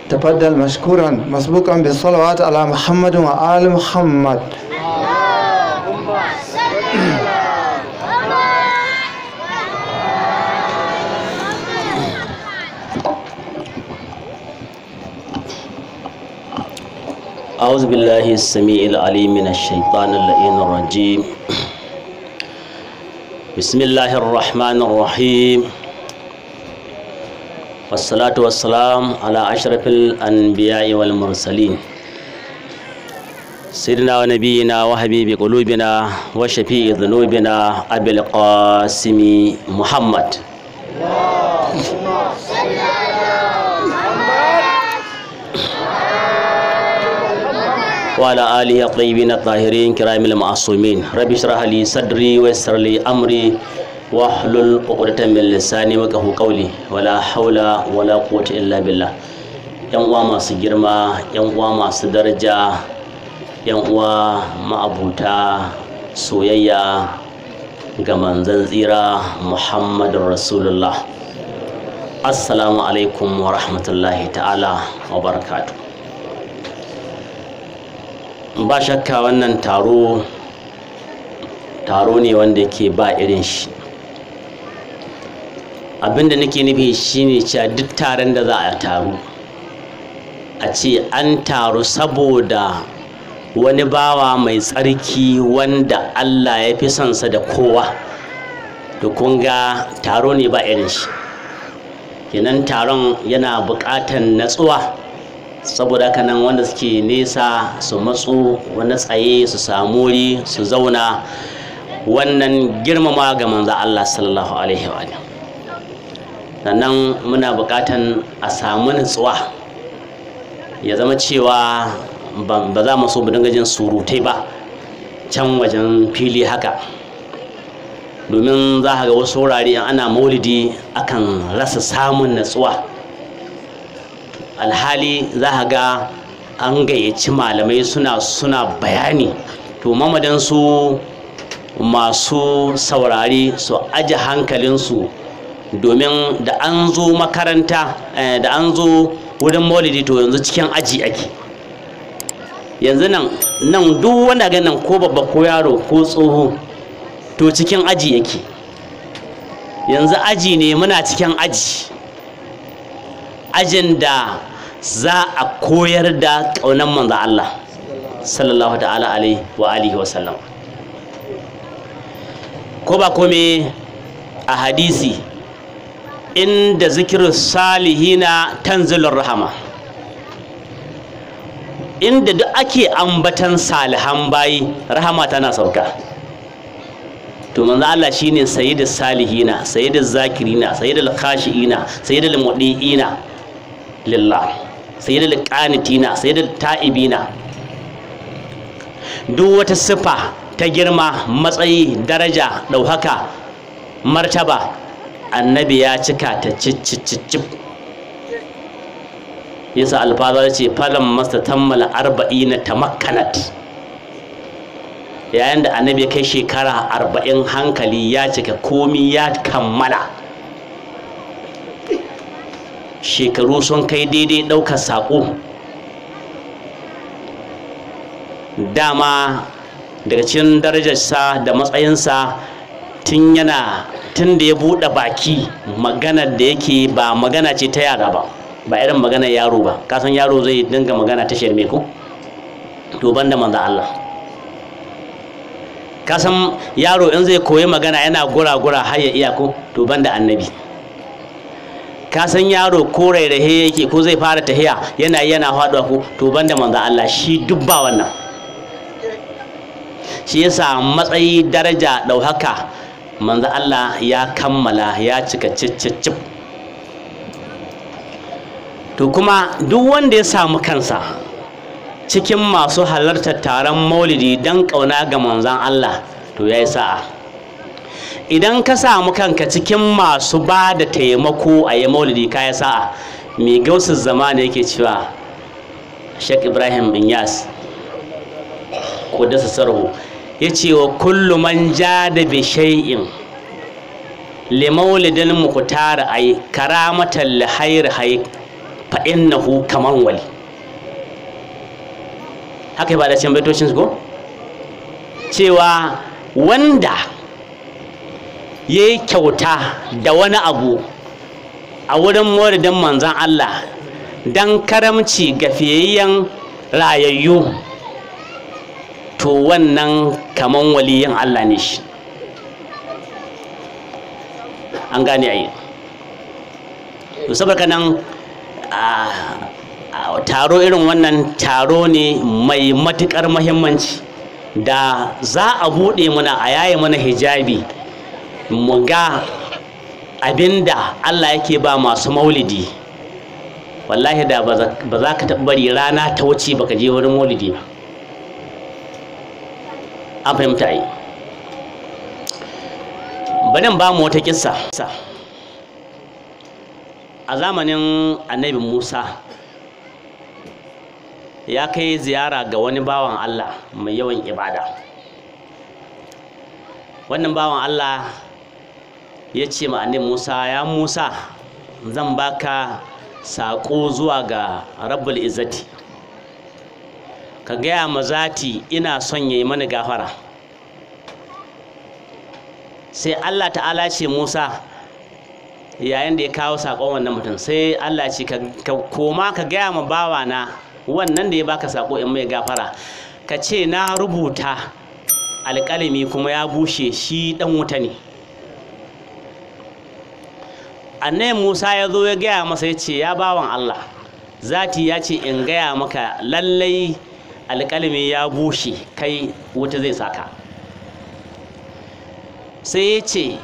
تفضل مشكورا مسبوقا بالصلوات على محمد وآل محمد. أعوذ بالله السميع العليم من الشيطان اللعين الرجيم. بسم الله الرحمن الرحيم، والصلاة والسلام على أشرف الأنبياء والمرسلين سيدنا ونبينا وحبيب قلوبنا وشفيع ذنوبنا أبي القاسم محمد. وعلى آله الطيبين الطاهرين كرام المعصومين. رب اشرح لي صدري ويسر لي أمري واحلل عقدة من لساني ويفقهوا قولي ولا حول ولا قوة إلا بالله. yan uwa masu girma, yan uwa masu daraja, yan uwa ma'abuta soyayya ga manzon tsira Muhammadun Rasulullah, assalamu alaikum wa rahmatullahi ta'ala wa barakatuh. Ba shakka wannan taro ne wanda ke ba irin shi. Abinda nake nufi shine cewa duk taron da za a taru a ce an taru saboda wani bawa mai tsarki wanda Allah ya fi sonsa da kowa, to kun ga taro ne ba irin shi. Kenan taron yana buƙatar natsuwa, saboda haka nan wanda suke nesa su matsu, wani tsaye su samu wuri su zauna. Wannan girmama ga manzo Allah sallallahu alaihi wa sallam. Sannan muna buƙatan a samu nutsuwa, ya zama cewa ba za mu so mu dinga jin surutai ba can wajen fili haka, domin za ka ga wasu wurare ana maulidi akan rasa samun nutsuwa. Alhali za ka ga an gayyaci malamai suna bayani, to mamadan su masu saurari su aje hankalinsu, domin da an zo makaranta da an zo wurin maulidi to yanzu cikin aji ake. Yanzu nan duk wanda ga nan ko babba ko yaro ko tsoho to cikin aji yake. Yanzu aji ne, muna cikin aji, ajin da za a koyar da ƙaunar manzo Allah sallallahu ta'ala alaihi wa alihi wa sallam. Ko ba kome a hadisi, inda zikirin salihina tanzilur rahama, inda duk ake ambatan salihan bayi rahama tana sauka. To manzo Allah shine sayyidus salihina, sayyiduz zakirina, sayyidul khashiina, sayyidul mudiina lillah, sayyidul qanitina, sayyidul ta'ibina. Duk wata sifa ta girma, matsayi, daraja, ɗaukaka, martaba, annabi ya cika ta cicicicip. Yasa alfazar ce falan masta tammala 40 tamakkanat. Yayin da annabi ya kai shekara 40, hankali ya cika, komi ya kammala, shekaru sun kai daidai ɗaukar saƙo. Dama daga cikin darajarsa da matsayinsa, tun da ya buɗe baki, maganar da yake ba magana ce ta yara ba irin maganar yaro ba. Kasan yaro zai dinga magana ta shirme ko, to banda manzo Allah. Kasan yaro in zai koyi magana yana gura har ya iya ko, to banda annabi. Kasan yaro ko rairahe yake ko zai fara tahiya yana faɗuwa ko, to banda manzo Allah, shi duk ba wannan. Shi yasa matsayi, daraja, ɗaukaka, manzo Allah ya kammala, ya cika cicicip. To kuma duk wanda ya samu kansa cikin masu halartar taron maulidi don ƙauna ga manzon Allah, to ya yi sa'a. Idan ka samu kanka cikin masu ba da taimako a yi maulidi, ka yi sa'a. Mai gausu zamani yake cewa, Sheikh Ibrahim Inyas Qudus Sarhu ya ce wa kullu man jada bi shay'in li maulidil muqtar ay karamatan li hayr hay fa innahu kaman wali. haka ba da can baitocin ko cewa wanda yayi kyauta da wani abu a wurin maulidin manzon Allah dan karamci ga fiyayyen rayayyu, to wannan kaman waliyin Allah ne shi. an gane ai. to saboda nan taro irin wannan taro ne mai matukar muhimmanci da za a bude mana a yaye mana hijabi mu ga abinda Allah yake ba masu maulidi. wallahi da ba za ka bari rana ta wuce baka je wurin maulidi ba. an fahimta yi. bari ba mu wata kissa. a zamanin annabi Musa ya kai ziyara ga wani bawan Allah mai yawan ibada. wannan bawan Allah ya ce ma annabi Musa, ya Musa, zan baka saƙo zuwa ga Rabbul Izzati, ka gaya ma zati ina son yayi mana gafara. sai Allah ta'ala ce Musa, yayin da ya kawo saƙon wannan mutum, sai Allah ce ka koma ka gaya ma bawana wannan da ya baka saƙo in mai gafara, ka ce na rubuta alƙalami kuma ya bushe, shi ɗan wuta ne. annabi Musa ya zo ya gaya masa, ya ce ya bawan Allah, zati ya ce in gaya maka lallai alƙalami ya bushe, kai wuta zai saka. sai ya ce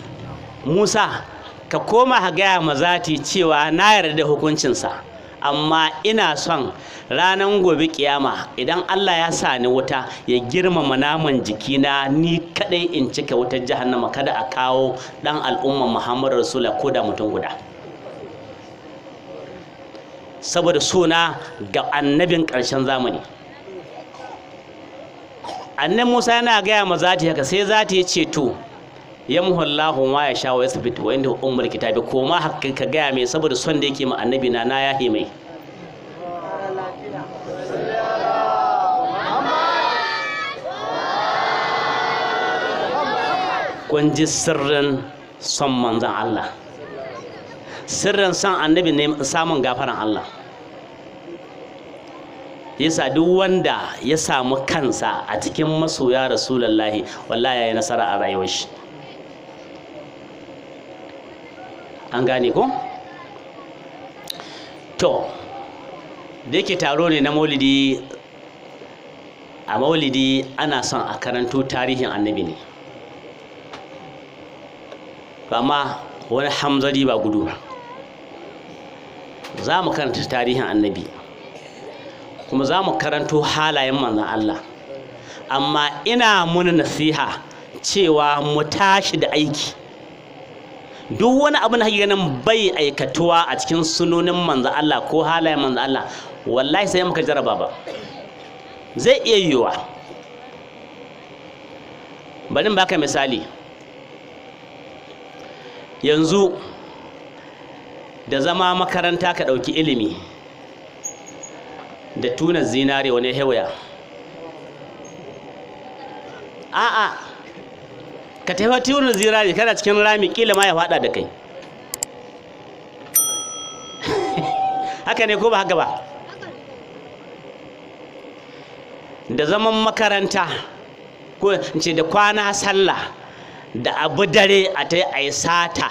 Musa, ka koma ka gaya ma zati cewa na yarda da hukuncinsa, amma ina son ranar gobe kiyama idan Allah ya sa ni wuta ya girmama naman jikina ni kadai in cika wutar jahannama, kada a kawo dan al'umman Muhammadu Rasulullah ko da mutum guda, saboda suna ga annabin ƙarshen zamani. annabi Musa yana gaya ma zati haka, sai zati ya ce to yamhullahu ma ya sha wa yasbit wa inda ummul kitabi, koma haka ka gaya mai saboda son da yake ma annabi na yahe mai. kun ji sirrin son manzan Allah, sirrin son annabi ne samun gafaran Allah. yasa duk wanda ya samu kansa a cikin masoya Rasulullahi wallahi yayi nasara a rayuwar shi. an gane ko? to da yake taro ne na maulidi, a maulidi ana son a karanto tarihin annabi ne, amma wani hamzari ba gudu ba. za mu karanta tarihin annabi kuma za mu karanto halayen manzon Allah, amma ina muna nasiha cewa mu tashi da aiki. duk wani abu na ganin bai aikatuwa a cikin sunonin manzon Allah ko halayen manzon Allah, wallahi sai muka jaraba ba, zai iya yiwuwa. bari in baka misali. yanzu da zama makaranta ka ɗauki ilimi da tuna zinare wani hewaya, a'a ka tafi tuna zinare kana cikin rami kila ma ya faɗa da kai. haka ne ko ba haka ba? da zaman makaranta ko in ce da kwana sallah da abu dare a ta yi sata,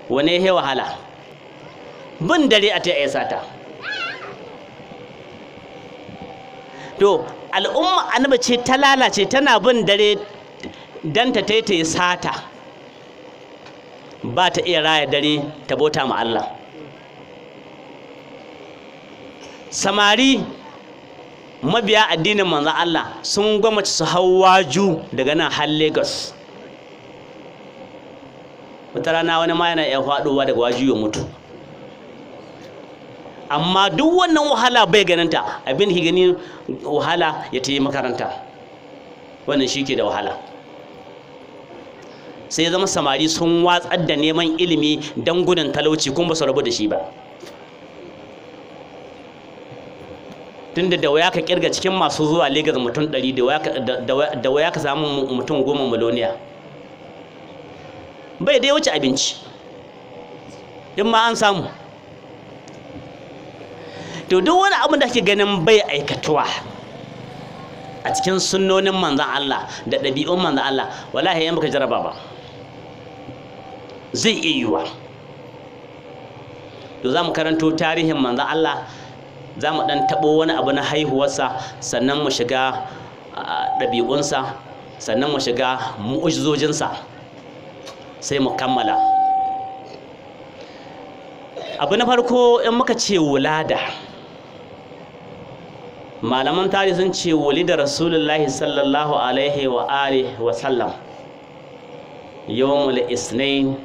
wane ya wahala? bin dare a ta yi sata. to al'umma annabi ce ta lalace, tana bin dare dan ta yi sata, ba ta iya raya dare ta bauta ma Allah. samari mabiya addinin manzon Allah sun gwamnati su hau waju daga nan har Lagos. wata rana wani ma yana iya faɗowa daga waju ya mutu, amma duk wannan wahala bai ganinta. abin da gani wahala ya ta yi makaranta. wannan shi ke da wahala. Sai ya zama samari sun watsar da neman ilimi don gudun talauci kuma ba su rabu da shi ba. Tunda da waya ka kirga cikin masu zuwa Legas mutum 100, da waya ka samu mutum 10 miloniya. Bai dai wuce abinci in ma an samu. To duk wani abin da ke ganin bai aikatuwa a cikin sunnonin manzan Allah da ɗabi'un manzan Allah, wallahi yan baka jaraba ba zai iya yiwuwa. To za mu karanto tarihin manzan Allah, za mu ɗan taɓo wani abu na haihuwarsa, sannan mu shiga ɗabi'unsa, sannan mu shiga mu'ujizojinsa, sai mu kammala. Abu na farko in muka ce wulada, malaman tarihi sun ce wulida rasulullahi sallallahu alaihi wa alihi wa sallam yawmul isnain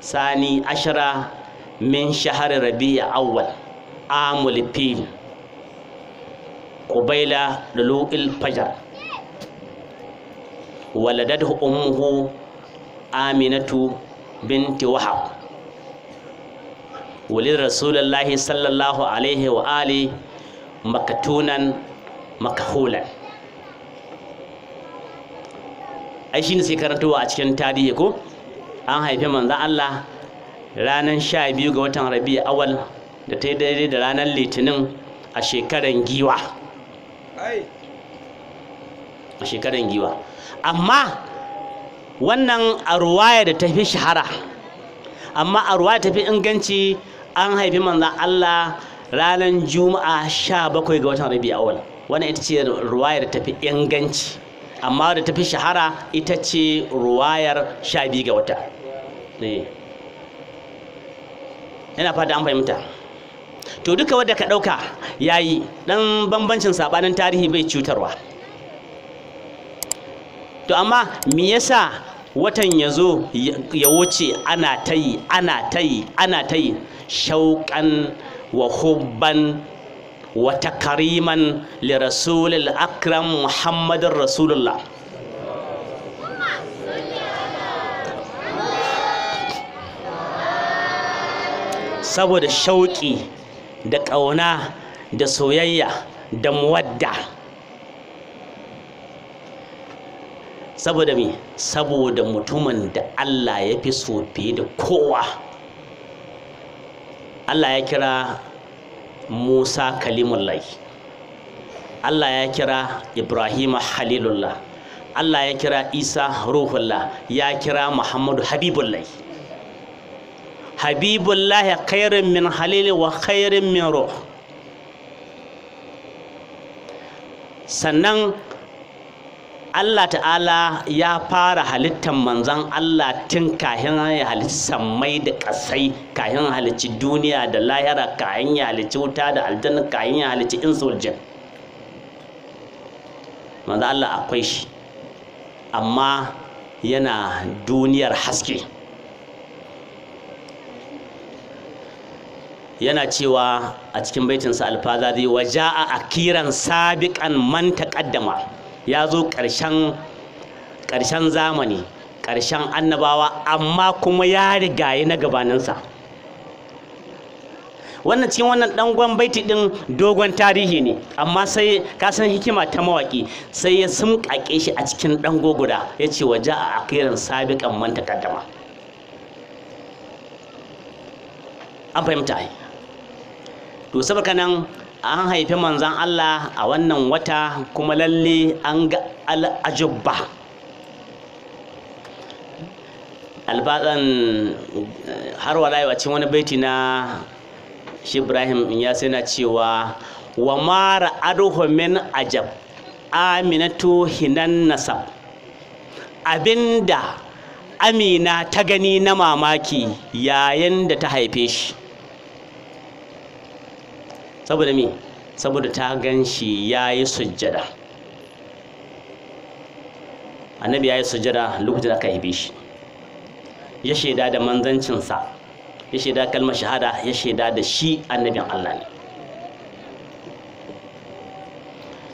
sani ashara min shahar rabi'a awwal amul fil qubayla dulu'il fajr waladathu ummuhu aminatu binti wahab. wulida rasulullahi sallallahu alaihi wa alihi makatunan makahulan. Ai shine sai karantowa a cikin tarihi ko an haifi manzon Allah ranar 12 ga watan Rabi'ul Awwal da ta yi daidai da ranar Litinin a shekaran giwa. A shekaran giwa. Amma wannan a ruwaya da tafi shahara, amma a ruwaya tafi inganci, an haifi manzon Allah ranar Juma'a 17 ga watan Rabi'ul Awwal. Wannan ita ce ruwayar da tafi inganci, amma da tafi shahara ita ce ruwayar 12 ga wata. Yana fata an fahimta. To duka wanda ka ɗauka yayi, dan bambancin sabanin tarihi bai cutarwa. To amma me yasa watan yazo ya wuce ana tayi shauƙan wa hubban wa takriman li rasulil akram muhammadin rasulullah. Saboda shauƙi da ƙauna da soyayya da muwadda. Saboda me? Saboda mutumin da Allah ya fi so fiye da kowa. Allah ya kira Musa Kalimullah, Allah ya kira Ibrahim Halilullah, Allah ya kira Isa Ruhullah, ya kira Muhammadu Habibullah. Habibullah khairun min Halil wa khairun min Ruh. Sannan Allah ta'ala ya fara halittar manzan Allah tun kahin ya halicci sammai da ƙasai, kahin halicci duniya da lahira, kahin ya halicci wuta da aljanna, kahin ya halicci insul jin. Manzan Allah akwai shi, amma yana duniyar haske. Yana cewa a cikin baitinsa alfazazi, wa ja'a akiran sabiqan man taqaddama. Ya zo ƙarshen zamani, ƙarshen annabawa, amma kuma ya rigaye na gabaninsa. Wannan cikin wannan ɗangon baiti ɗin dogon tarihi ne, amma sai ka san hikima ta mawaƙi, sai ya sumƙaƙe shi a cikin ɗango guda, ya ce waje a akiran sabiƙan man taqaddama. An fahimta ai. To saboda nan an haifi manzan Allah a wannan wata, kuma lalle an ga al'ajubba. Albatsan har walayi a cikin wani baiti na shi Ibrahim ya sai na cewa wa mara aduhu min ajab aminatu hinan nasab. Abinda Amina ta gani na mamaki yayin da ta haife shi. Saboda me? Saboda ta gan shi ya yi sujjada. Annabi ya yi sujjada lokacin da aka haife shi, ya shaida da manzancinsa, ya shaida kalmar shahada, ya shaida da shi annabin Allah ne.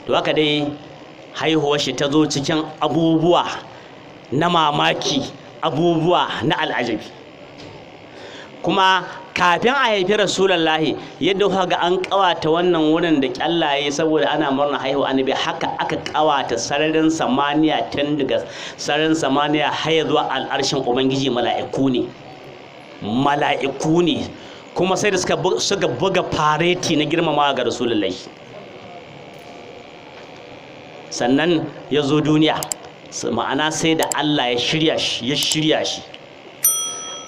To haka dai haihuwar shi ta zo cikin abubuwa na mamaki, abubuwa na al'ajabi. Kuma kafin a haifi rasulullahi yadda kuka ga an kawata wannan wurin da kyallaye saboda ana murna haihuwa annabi, haka aka kawata sararin samaniya tun daga sararin samaniya har zuwa al'arshin ubangiji. Mala'iku ne kuma sai da suka buga fareti na girmamawa ga rasulullahi. Sannan ya zo duniya, ma'ana sai da Allah ya shirya shi.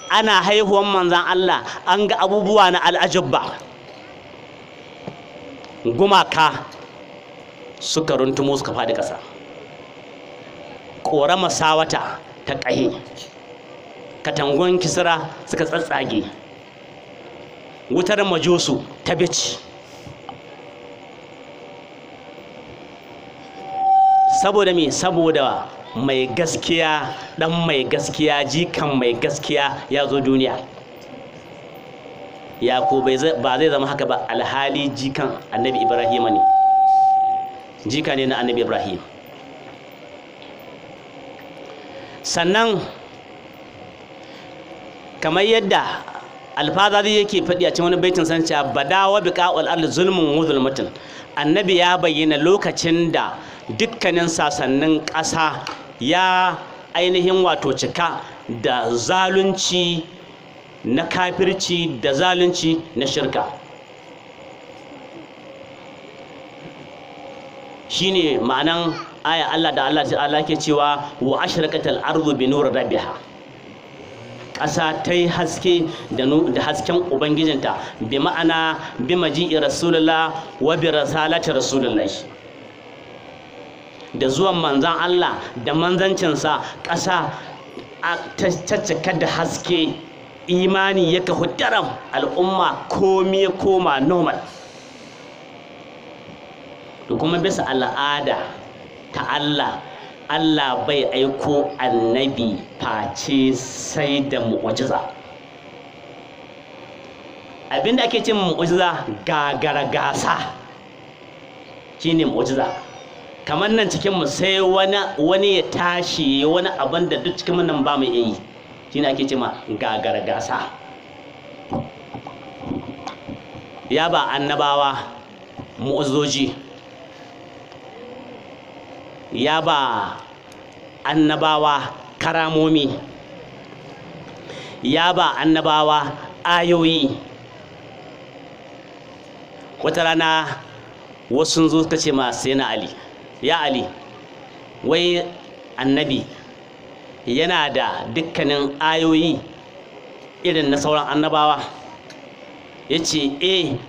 Ana haihuwan manzan Allah an ga abubuwa na al'ajabba. Gumaka suka runtumo suka faɗi ƙasa, ƙorama sawata ta ƙahe, katangon kisra suka tsatsage, wutar majusu ta bici. Saboda me? Saboda mai gaskiya, dan mai gaskiya, jikan mai gaskiya ya zo duniya. Ya ko ba zai zama haka ba, alhali jikan annabi Ibrahim ne, jika ne na annabi Ibrahim. Sannan kamar yadda alfazari yake faɗi a cikin wani baitin san cewa badawa biqa'ul ard zulmun wa zulmatun, annabi ya bayyana lokacin da dukkanin sasannin ƙasa ya ainihin wato cika da zalunci na kafirci da zalunci na shirka. Shine ma'anan aya Allah da Allah ta'ala ke cewa wa ashraqatal ardu bi nuri rabbiha, ƙasa ta yi haske da hasken ubangijinta, bi ma'ana bi maji'i rasulullah wa bi risalati rasulullah. Da zuwan manzan Allah da manzancinsa ƙasa ta cika da haske, imani ya kahu daram, al'umma komi ya koma normal. Da kuma bisa al'ada ta Allah, Allah bai aiko annabi face sai da mu'ujiza. Abinda ake cin mu'ujiza gagara gasa shine mu'ujiza. Kamar nan cikinmu sai wani ya tashi wani abin da duk cikin nan ba mu yi, shine ake cima gagara gasa. Ya ba annabawa mu'ujizoji, ya ba annabawa karamomi, ya ba annabawa ayoyi. Wata rana wasu sun zo suka ce ma sai na Ali, ya Ali, wai annabi yana da dukkanin ayoyi irin na sauran annabawa? Ya ce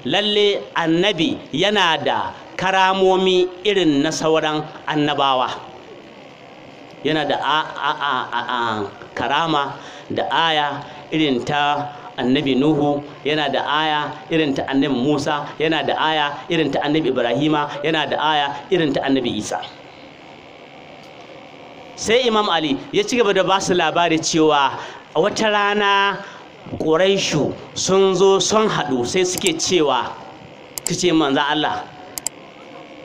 lalle annabi yana da karamomi irin na sauran annabawa, yana da karama da aya irin ta annabi Nuhu, yana da aya irin ta annabi Musa, yana da aya irin ta annabi Ibrahima, yana da aya irin ta annabi Isa. Sai Imam Ali ya ci gaba da ba su labari cewa a wata rana Quraishu sun zo sun haɗu, sai suke cewa, kace manzon Allah,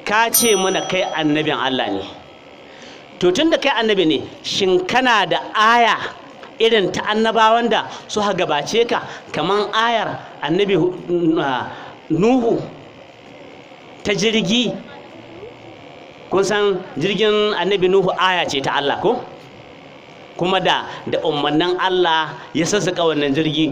ka ce mana kai annabin Allah ne, to tunda kai annabi ne, shin kana da aya irin ta annabawan da su gabace ka, kaman ayar annabi Nuhu ta jirgi? Kun san jirgin annabi Nuhu aya ce ta Allah ko? Kuma da umarnin Allah ya sassaka wannan jirgi,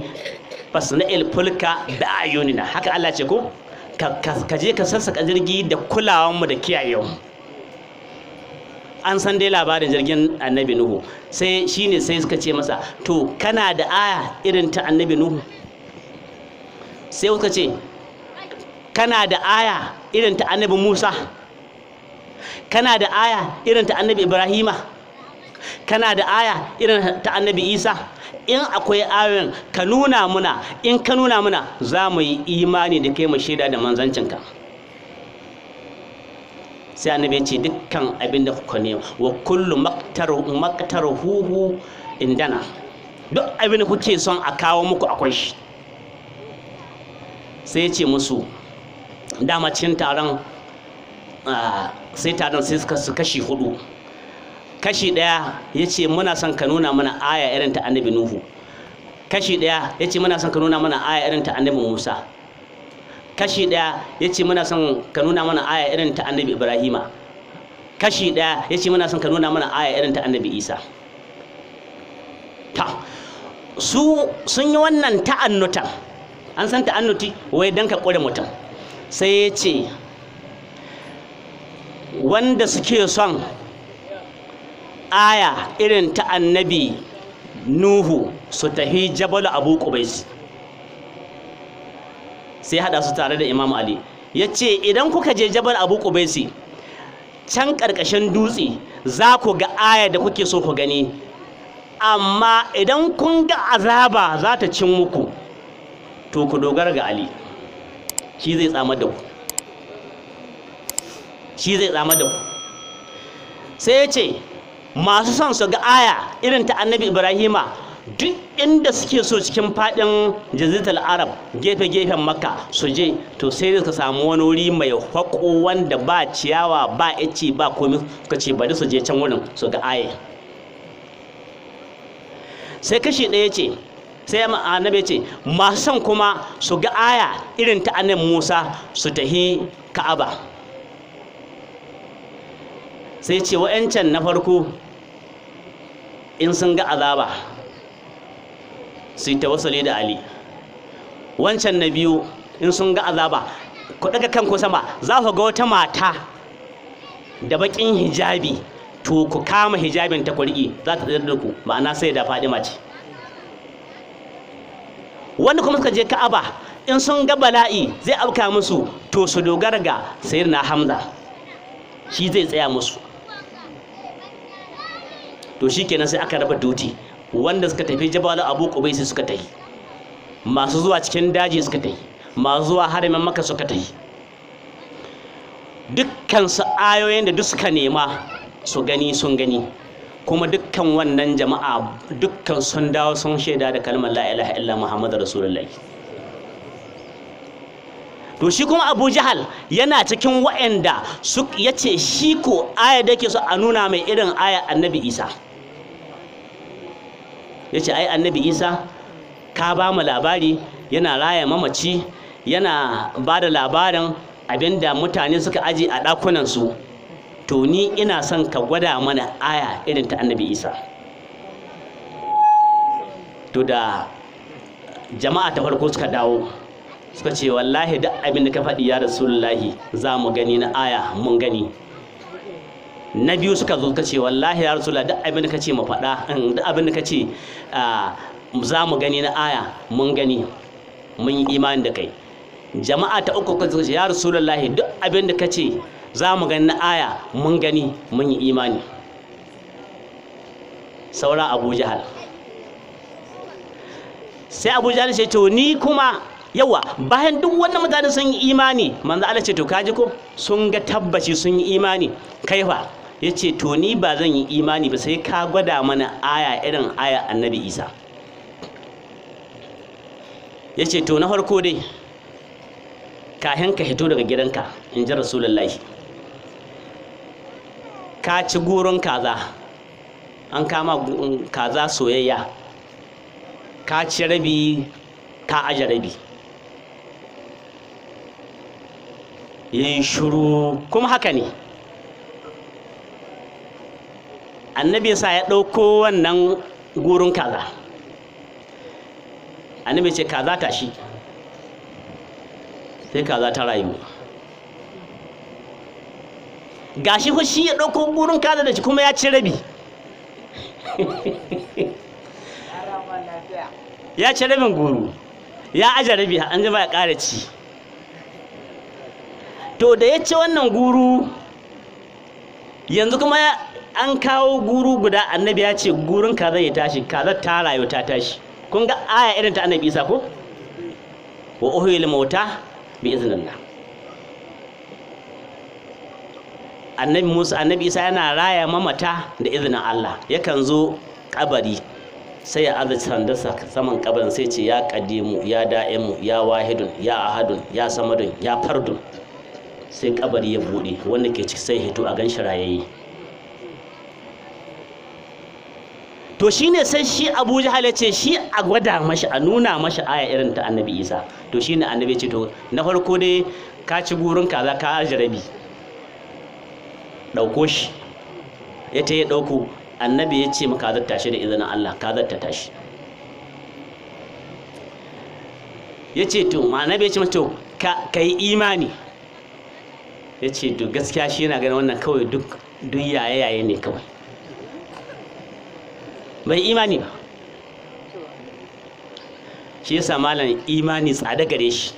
fasna'il fulka da ayunina, haka Allah ce ko? Ka je ka sassaka jirgi da kulawanmu da kiyayewa. An san dai labarin jirgin annabi Nuhu, sai suka ce masa, to kana da aya irin ta annabi Nuhu? Sai suka ce, kana da aya irin ta annabi Musa? Kana da aya irin ta annabi Ibrahima? Kana da aya irin ta annabi Isa? In akwai ayoyin ka nuna muna, in ka nuna muna za mu yi imani da kai mu shaida da manzancinka. Sai annabi ya ce dukkan abin da kuka nema, wa kullu maqtaruhu indana, duk abin da kuke son a kawo muku akwai shi. Sai ya ce musu, dama cikin taron sai taron sai suka su kashi hudu. Kashi ɗaya ya ce muna son ka nuna mana aya irin ta annabi Nuhu. Kashi ɗaya ya ce muna son ka nuna mana aya irin ta annabi Musa. Kashi ɗaya ya ce muna son ka nuna mana aya irin ta annabi Ibrahima. Kashi ɗaya ya ce muna son ka nuna mana aya irin ta annabi Isa. Su sun yi wannan ta'annutan, an san ta'annuti wai dan ka ƙure mutum. Sai ya ce wanda suke son aya irin ta annabi Nuhu su tafi Jabal Abu Qubais. Sai hada su tare da Imam Ali, ya ce idan kuka je Jabal Abu Qubais can ƙarƙashin dutse za ku ga aya da kuke so ku gani, amma idan kun ga azaba za ta cin muku to ku dogara ga Ali, shi zai tsamar da ku, shi zai tsamar da ku. Sai ya ce masu son su ga aya irin ta annabi Ibrahima duk inda suke so cikin fadin jaziratul Arab gefe-gefen Makka su je, to sai suka samu wani wuri mai hako wanda ba ciyawa ba ice ba komai, suka ce bari su je can wurin su ga aya. Sai kashi ɗaya ce, sai annabi ce masu son kuma su ga aya irin ta annabi Musa su tahi Ka'aba. Sai ce wa'yancan na farko in sun ga azaba su yi tawassuli da Ali, wancan na biyu in sun ga azaba ku daga kanku sama za ku ga wata mata da bakin hijabi, to ku kama hijabin ta kurki za ta tsayar da ku, ma'ana sai da Fadima ce. Wanda kuma suka je Ka'aba in sun ga bala'i zai auka musu, to su dogara ga sayyidina Hamza, shi zai tsaya musu. To shikenan sai aka raba duti, wanda suka tafi Jabal Abu Qubais suka tafi, masu zuwa cikin daji suka tafi, masu zuwa haramin Makka suka tafi. Dukkan su ayoyin da duk suka nema su gani sun gani, kuma dukkan wannan jama'a dukkan sun dawo sun shaida da kalmar la ilaha illa Muhammadu Rasulullahi. To shi kuma Abu Jahal yana cikin wa'anda ya ce shi ko aya da yake so a nuna mai irin aya annabi Isa. Ya ce ai annabi Isa ka ba mu labari yana raya mamaci, yana ba da labarin abinda mutane suka aje a ɗakunansu, to ni ina son ka gwada mana aya irin ta annabi Isa. To da jama'a ta farko suka dawo suka ce wallahi duk abin da ka faɗi ya Rasulullahi za mu gani na aya, mun gani. Na biyu suka zo suka ce wallahi ya Rasulullahi duk abin da ka ce mu faɗa, duk abin da ka ce za mu gani na aya mun gani, mun yi imani da kai. Jama'a ta uku suka ce ya Rasulullahi duk abin da ka ce za mu gani na aya mun gani, mun yi imani. Saura Abu Jahal. Sai Abu Jahal ce to ni kuma yawa bayan duk wannan mutane sun yi imani, manzo Allah ce to kaji ko sun ga tabbaci sun yi imani, kaifa yace to ni ba zan yi imani ba sai ka gwada mana aya irin aya annabi Isa. Yace to na farko dai kahin ka hito daga gidanka in ji Rasulullahi ka ci gurin kaza, an kama kaza soyayya, ka ci rabi ka aje rabi. Yayi shiru, kuma haka ne. Annabi sa ya ɗauko wannan gurin kaza, annabi ce kaza tashi, sai kaza ta rayu. Gashi fa shi ya ɗauko gurin kaza da shi kuma ya ci rabi. Ya ci rabin guru, ya aje rabi, an jima ya ƙara ci. To da ya ci wannan guru, yanzu kuma an kawo guru guda, annabi ya ce gurin kaza ya tashi, kaza ta rayu ta tashi. Kun ga aya irin ta annabi Isa ko? Wa uhyil mauta bi iznillah. Annabi Musa, annabi Isa yana raya mamata da izinin Allah. Yakan zo kabari sai ya aza sandarsa saman kabarin sai ce ya qadimu ya da'imu ya wahidun ya ahadun ya samadun ya fardun. sai kabari ya bude, wanda ke ciki sai hito a ganshi rayayi. To shine sai shi Abu Jahal ya ce shi a gwada mashi, a nuna mashi aya irin ta Annabi Isa. To shine Annabi ya ce to na farko dai ka ci gurin kaza ka ajrabi, dauko shi. Ya ta ya dauko, Annabi ya ce maka zata tashi da izinin Allah, ka zata tashi. Ya ce to Annabi ya ce masa to ka yi imani. Ya ce to gaskiya shi yana ganin wannan kawai duk yaye ne kawai, bai imani ba. Shi yasa malam imani tsada gare shi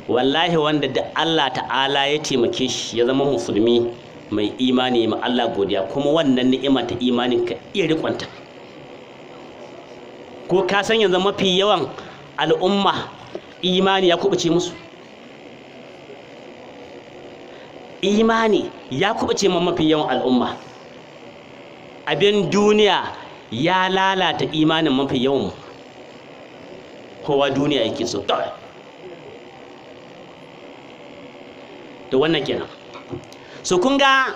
wallahi, wanda da Allah ta'ala ya taimake shi ya zama musulmi mai imani ma Allah godiya, kuma wannan ni'ima ta imanin ka iya rikonta. Ko ka san yanzu mafi yawan al'umma imani ya kubuce musu, imani ya kubuce ma mafi yawan al'umma. Abin duniya ya lalata imanin mafi yawan, kowa duniya yake so. To wannan kenan. So kun ga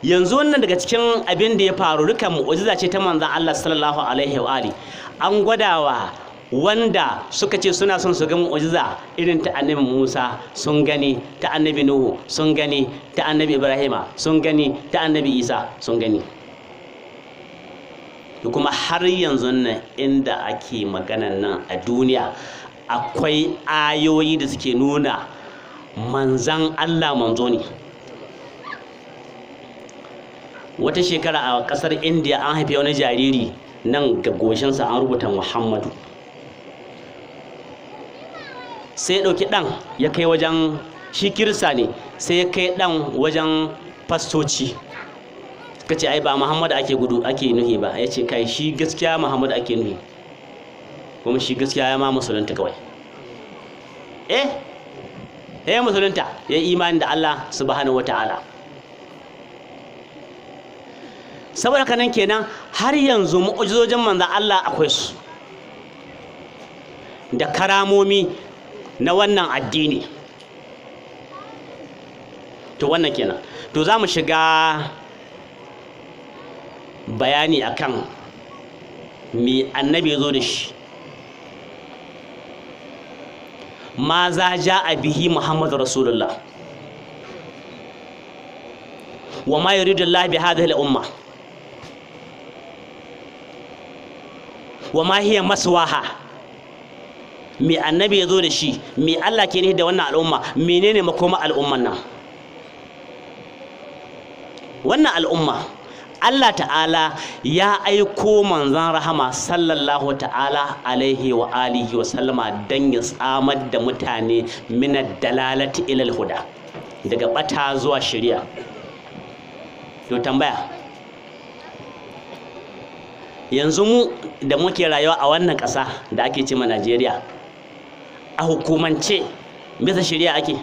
yanzu wannan daga cikin abin da ya faru dukan mu'jiza ce ta manzon Allah sallallahu alaihi wa ali. An gwadawa wanda suka ce suna son su ga mu'jiza irin ta Annabi Musa sun gani, ta Annabi Nuhu sun gani, ta Annabi Ibrahima sun gani, ta Annabi Isa sun gani. Da kuma har yanzu nan inda ake maganan nan a duniya akwai ayoyi da suke nuna manzan Allah manzo ne. Wata shekara a kasar India an haife wani jariri, nan ga goshinsa an rubuta Muhammadu. Sai ya ɗauki ɗan ya kai wajen, shi kirista ne, sai ya kai ɗan wajen fastoci. Suka ce ai ba Muhammadu ake nuhi ba. Ya ce kai shi gaskiya Muhammadu ake nuhi, kuma shi gaskiya ya ma musulunta kawai. Ya musulunta, ya yi imani da Allah subhanahu wa ta'ala. Saboda kanan kenan har yanzu mu'ujizojin manzon Allah akwai su, da karamomi na wannan addini. To wannan kenan. To za mu shiga bayani akan me Annabi ya zo da shi. Ma za ja'a bihi Muhammadu Rasulullah wa ma yuridu Allah bi hadhihi al-umma wa ma hiya maswaha. Me Annabi ya zo da shi, me Allah ke nufi da wannan al'umma, menene makoma al'umman nan. Wannan al'umma Allah ta'ala ya aiko manzon rahama sallallahu ta'ala alaihi wa alihi wa sallama dan ya tsamar da mutane minad dalalati ilal huda, daga bata zuwa shari'a. To tambaya, yanzu mu da muke rayuwa a wannan ƙasa da ake ce ma Najeriya, a hukumance bisa shari'a ake?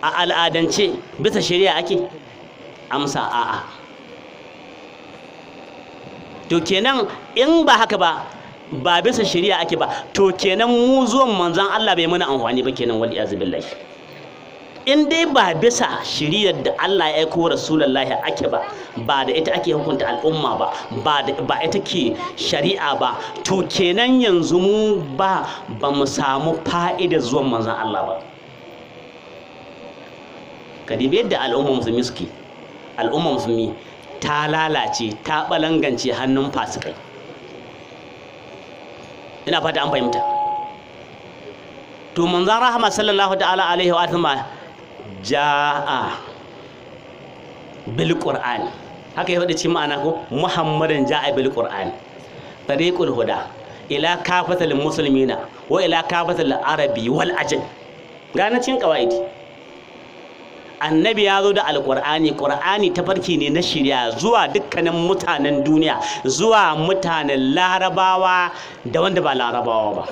A al'adance bisa shari'a ake? Amsa a'a. To kenan in ba haka ba bisa shari'a ake ba, to kenan mu zuwan manzon Allah bai mana amfani ba kenan, wal iyaz billahi. In dai ba bisa shari'ar da Allah ya aiko Rasulullahi ake ba da ita ake hukunta al'umma ba ita ke shari'a ba, to kenan yanzu mu ba mu samu fa'idar zuwan manzon Allah ba. Kadibi yadda al'umma musulmi suke, al'umma musulmi ta lalace, ta balangance hannun fasikai. Ina fata an fahimta. To manzon rahama sallallahu ta'ala alaihi wa sallam ja'a bil qur'an, haka ya faɗi cikin ma'ana ko Muhammadin ja'a bil qur'an tariqul huda ila kafatil muslimina wa ila kafatil arabi wal ajam. Gana cikin qawaidi, Annabi ya zo da alƙur'ani. Ƙur'ani tafarki ne na shirya zuwa dukkanin mutanen duniya, zuwa mutanen larabawa da wanda ba larabawa ba.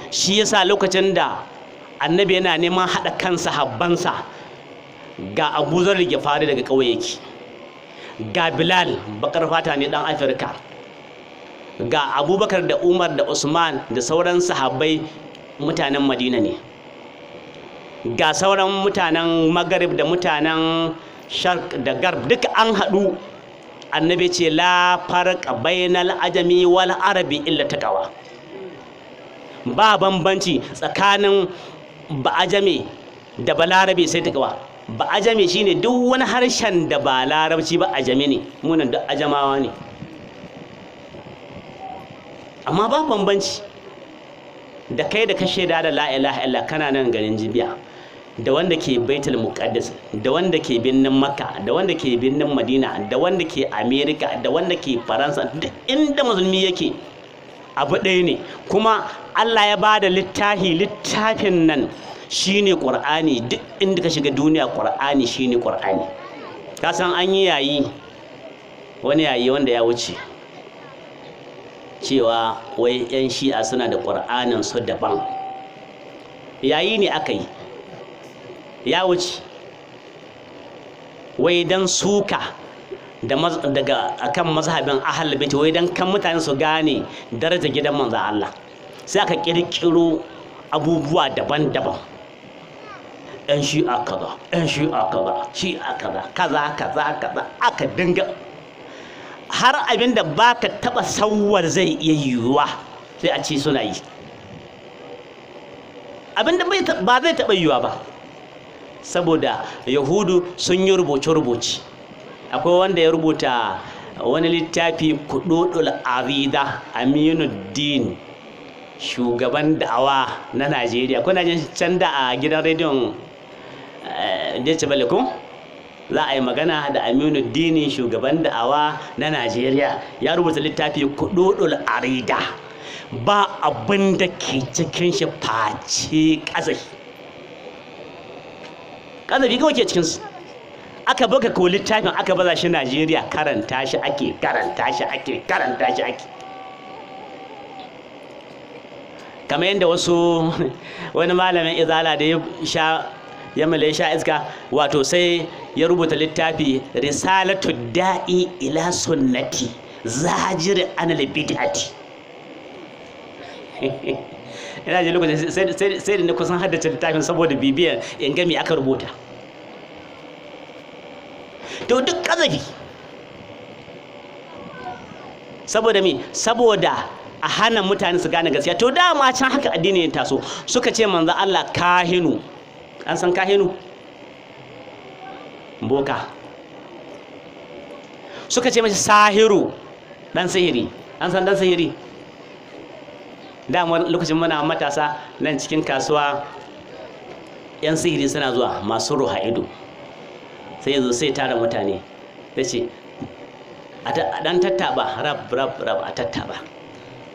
Shi yasa lokacin da Annabi yana neman haɗa kan sahabbansa, ga Abu Zar Gifari daga ƙauye yake, ga Bilal bakar fata ne ɗan Afirka, ga Abubakar da Umar da Usman da sauran sahabbai mutanen Madina ne, ga sauran mutanen Maghrib da mutanen Sharq da Garb duka an haɗu. Annabi ce la farqa bainal ajami wal arabi illa taqwa, ba bambanci tsakanin ba'ajame da balarabe sai taqwa. Ba'ajame shine duk wani harshen da ba larabci ba ajami ne, munan duk ajamawa ne, amma ba bambanci. Da kai da ka shaida da la ilaha illa kana nan garin Jibiya, da wanda ke Baitul Muqaddas, da wanda ke birnin Makka, da wanda ke birnin Madina, da wanda ke America, da wanda ke Faransa, duk inda musulmi yake abu ɗaya ne. Kuma Allah ya bada littafin nan shine Qur'ani. Duk inda ka shiga duniya Qur'ani shine Qur'ani. Ka san an yi yayi, wani yayi wanda ya wuce, cewa wai 'yan shi'a suna da ƙur'anin su daban. Yayi ne aka yi, ya wuce, wai dan suka daga akan mazhabin ahlul bait, wai dan kan mutane su gane darajar gidan manzon Allah, sai aka kirkiro abubuwa daban-daban. 'Yan shi'a kaza, 'yan shi'a kaza, shi'a kaza aka dinga, har abinda baka taba sauwar zai iya yiwuwa sai a ce suna yi, abinda ba zai taba yiwuwa ba, saboda Yahudu sun yi rubuce-rubuce. Akwai wanda ya rubuta wani littafi Kududul Arida, Aminuddin, shugaban da'awa na Najeriya. Kuna jin can da a gidan rediyon Deutsche Welle ko za a yi magana da Aminuddin, shugaban da'awa na Najeriya, ya rubuta littafi Kududul Arida. Ba abin da ke cikin shi face ƙazafi kawai ke cikinsu. Aka baka ko littafin aka baza shi Najeriya, karanta shi ake. Kamar yadda wani malamin izala da ya mala sha iska, wato sai ya rubuta littafi Risalatu Da'i ila Sunnati Zajir anil Bid'ati. Ina ji lokacin sai da na kusan haddace littafin saboda bibiyar in ga me aka rubuta. To duk kazafi, saboda me? Saboda a hana mutane su gane gaskiya. To dama can haka addini ya taso. Suka ce manzo Allah kahinu, an san kahinu? Boka. Suka ce mashi sahiru, dan sihiri, an san dan sihiri? Dama lokacin muna matasa nan cikin kasuwa, yan sihiri suna zuwa, masu ruha ido, sai yanzu sai tara mutane, sai ce a dan tattaba, rab a tattaba.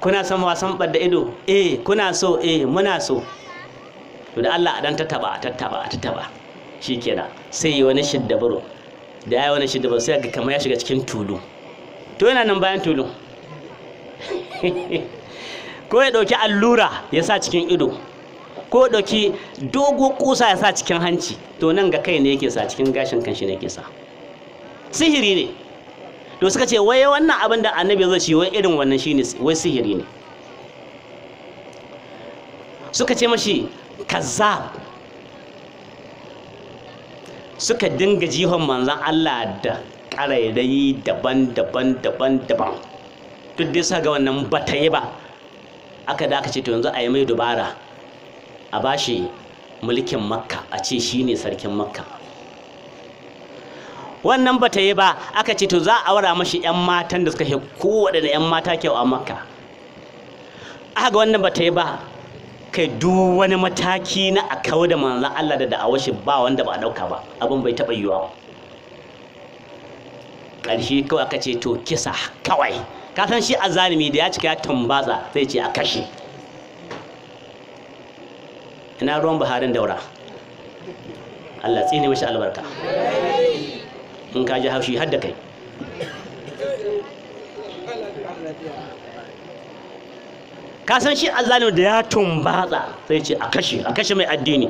Kuna son wasan ɓadda ido? Kuna so? Muna so. To da Allah a dan tattaba, a tattaba. Shikenan sai yi wani shiddabaro, da ya yi wani shiddabaro sai ga kamar ya shiga cikin tulu. To yana nan bayan tulu. Ko ya ɗauki allura ya sa cikin ido, ko ya ɗauki dogo kusa ya sa cikin hanci. To nan ga kai ne yake sa, cikin gashin kanshi ne yake sa. Sihiri ne. To suka ce wai wannan abin da annabi zai ci, wai irin wannan shine wai sihiri ne. Suka ce mashi kazzab. Suka dinga jihon manzon Allah da ƙarairayi daban-daban. Duk dai sa ga wannan bata yi ba. Aka da aka ce to yanzu a yi mai dubara, a bashi mulkin Makka, a ce shine sarkin Makka. Wannan bata yi ba. Aka ce to za a aura mashi 'yan matan da suka yi kowaɗanne 'yan mata kyau a Makka. Aka ga wannan bata yi ba. Kai duk wani mataki na a kawo da manzon Allah da da'awar shi ba wanda ba a ɗauka ba, abin bai taɓa yiwuwa ba. Ƙarshe kawai aka ce to kisa kawai. Ka san shi azalimi da ya cika ya tumbatsa zai ce a kashe. Ina ruwan Buharin Daura, Allah tsine mashi albarka. In ka ji haushi har da kai. Ka san shi azalimi da ya tumbatsa zai ce a kashe mai addini.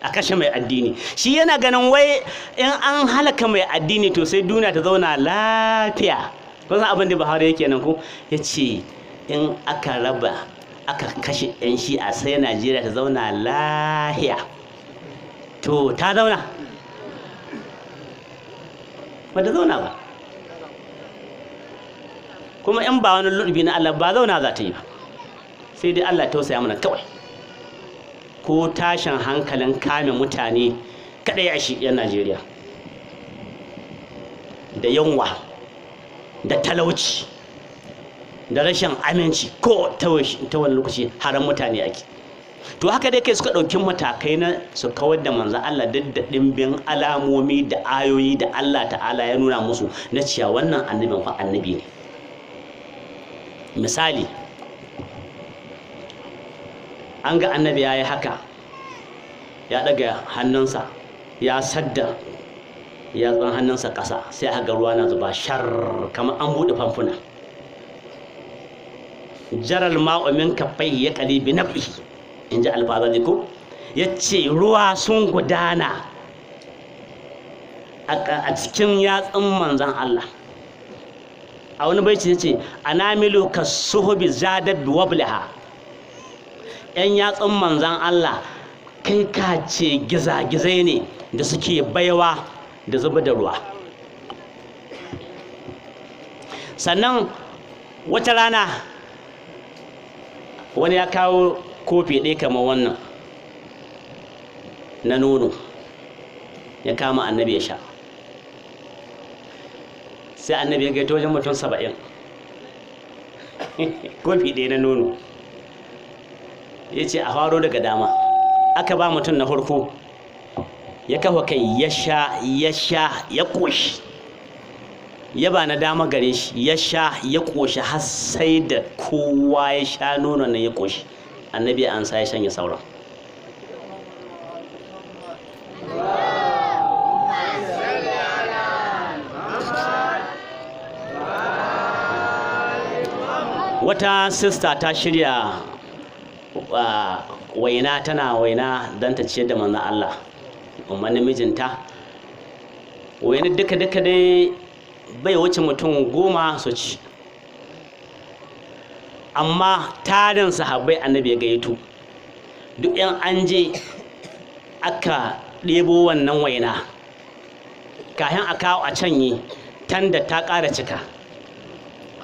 A kashe mai addini. Shi yana ganin wai in an halaka mai addini to sai duniya ta zauna lafiya, kun san abin da Buhari yake nan ko yace in aka kashe yan shi'a sai Najeriya ta zauna lahiya. To ta zauna ba ta zauna ba, kuma in ba wani lubi na Allah ba zauna za ta yi ba, sai dai Allah tausaya mana kawai. Ko tashin hankalin kame mutane kadai a shi yan Najeriya da yunwa da talauci da rashin aminci ko ta wani lokaci haram mutane ake. To haka dai kai suka ɗauki matakai na su kawar da manzan Allah duk da ɗimbin alamomi da ayoyi da Allah ta'ala ya nuna musu na cewa wannan annabin fa annabi ne. Misali, an ga annabi ya yi haka, ya ɗaga hannunsa ya sadda yatsun hannunsa ƙasa, sai aka ga ruwa na zuba shar kamar an buɗe famfuna. Jaral ma'umin kafai ya ƙali bi nabi, in ji alfazari ko ya ce ruwa sun gudana a cikin yatsun manzan Allah. A wani baiti ya ce anamilu ka suhubi zadab bi wabliha, yan yatsun manzan Allah kai ka ce gizagizai ne da suke baiwa da zuba da ruwa. Sannan wata rana wani ya kawo kofi ɗaya kamar wannan na nono ya kama annabi ya sha, sai annabi ya gaito wajen mutum 70 kofi ɗaya na nono, ya ce a faro daga dama. Aka ba mutum na farko ya kafa kai ya sha ya ƙoshi, ya ba na dama gare shi ya sha ya ƙoshi har sai da kowa ya sha nonon nan ya ƙoshi. Annabi ya ansa ya shanye sauran. Wata sista ta shirya waina, tana waina don ta ciyar da manzon Allah umarnin mijinta. Waina duka dai bai wuce mutum 10 su ci, amma tarin sahabbai annabi ya gayyato. Duk yan an je aka ɗebo wannan waina, kayan a kawo a canye tanda ta ƙara cika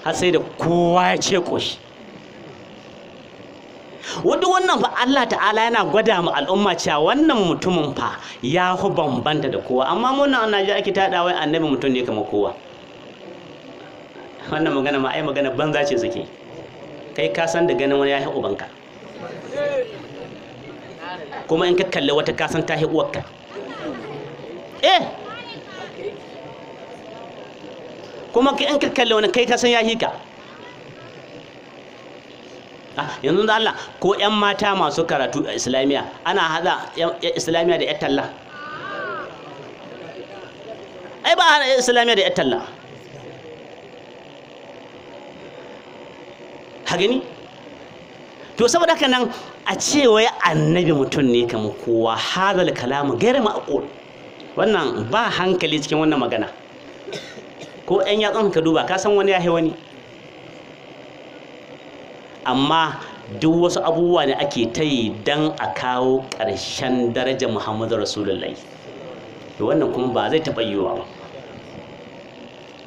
har sai da kowa ya ce ƙoshi. Wadda wannan fa Allah ta'ala yana gwada mu al'umma cewa wannan mutumin fa ya fi bambanta da kowa, amma muna a Najeriya ake taɗa wai annabi mutum ne kamar kowa. Wannan magana ma ai magana banza ce suke. Kai ka san da ganin wani ya hi ubanka, kuma in ka kalli wata ka san ta hi uwarka. Kuma in ka kalli wani kai ka san ya hi ka. Yanzu da Allah ko 'yan mata masu karatu a Islamiyya ana haɗa Islamiyya da 'yan talla? Ai ba haɗa Islamiyya da 'yan talla. Ha gani? To saboda haka nan a ce wai annabi mutum ne kamar kowa, hadal kalamu gairu ma'qul. Wannan ba hankali cikin wannan magana. Ko 'yan yatsun ka duba ka san wani ya wani. Amma duk wasu abubuwa ne ake ta yi don a kawo ƙarshen darajar Muhammadu Rasulullahi. To wannan kuma ba zai taɓa yiwuwa ba.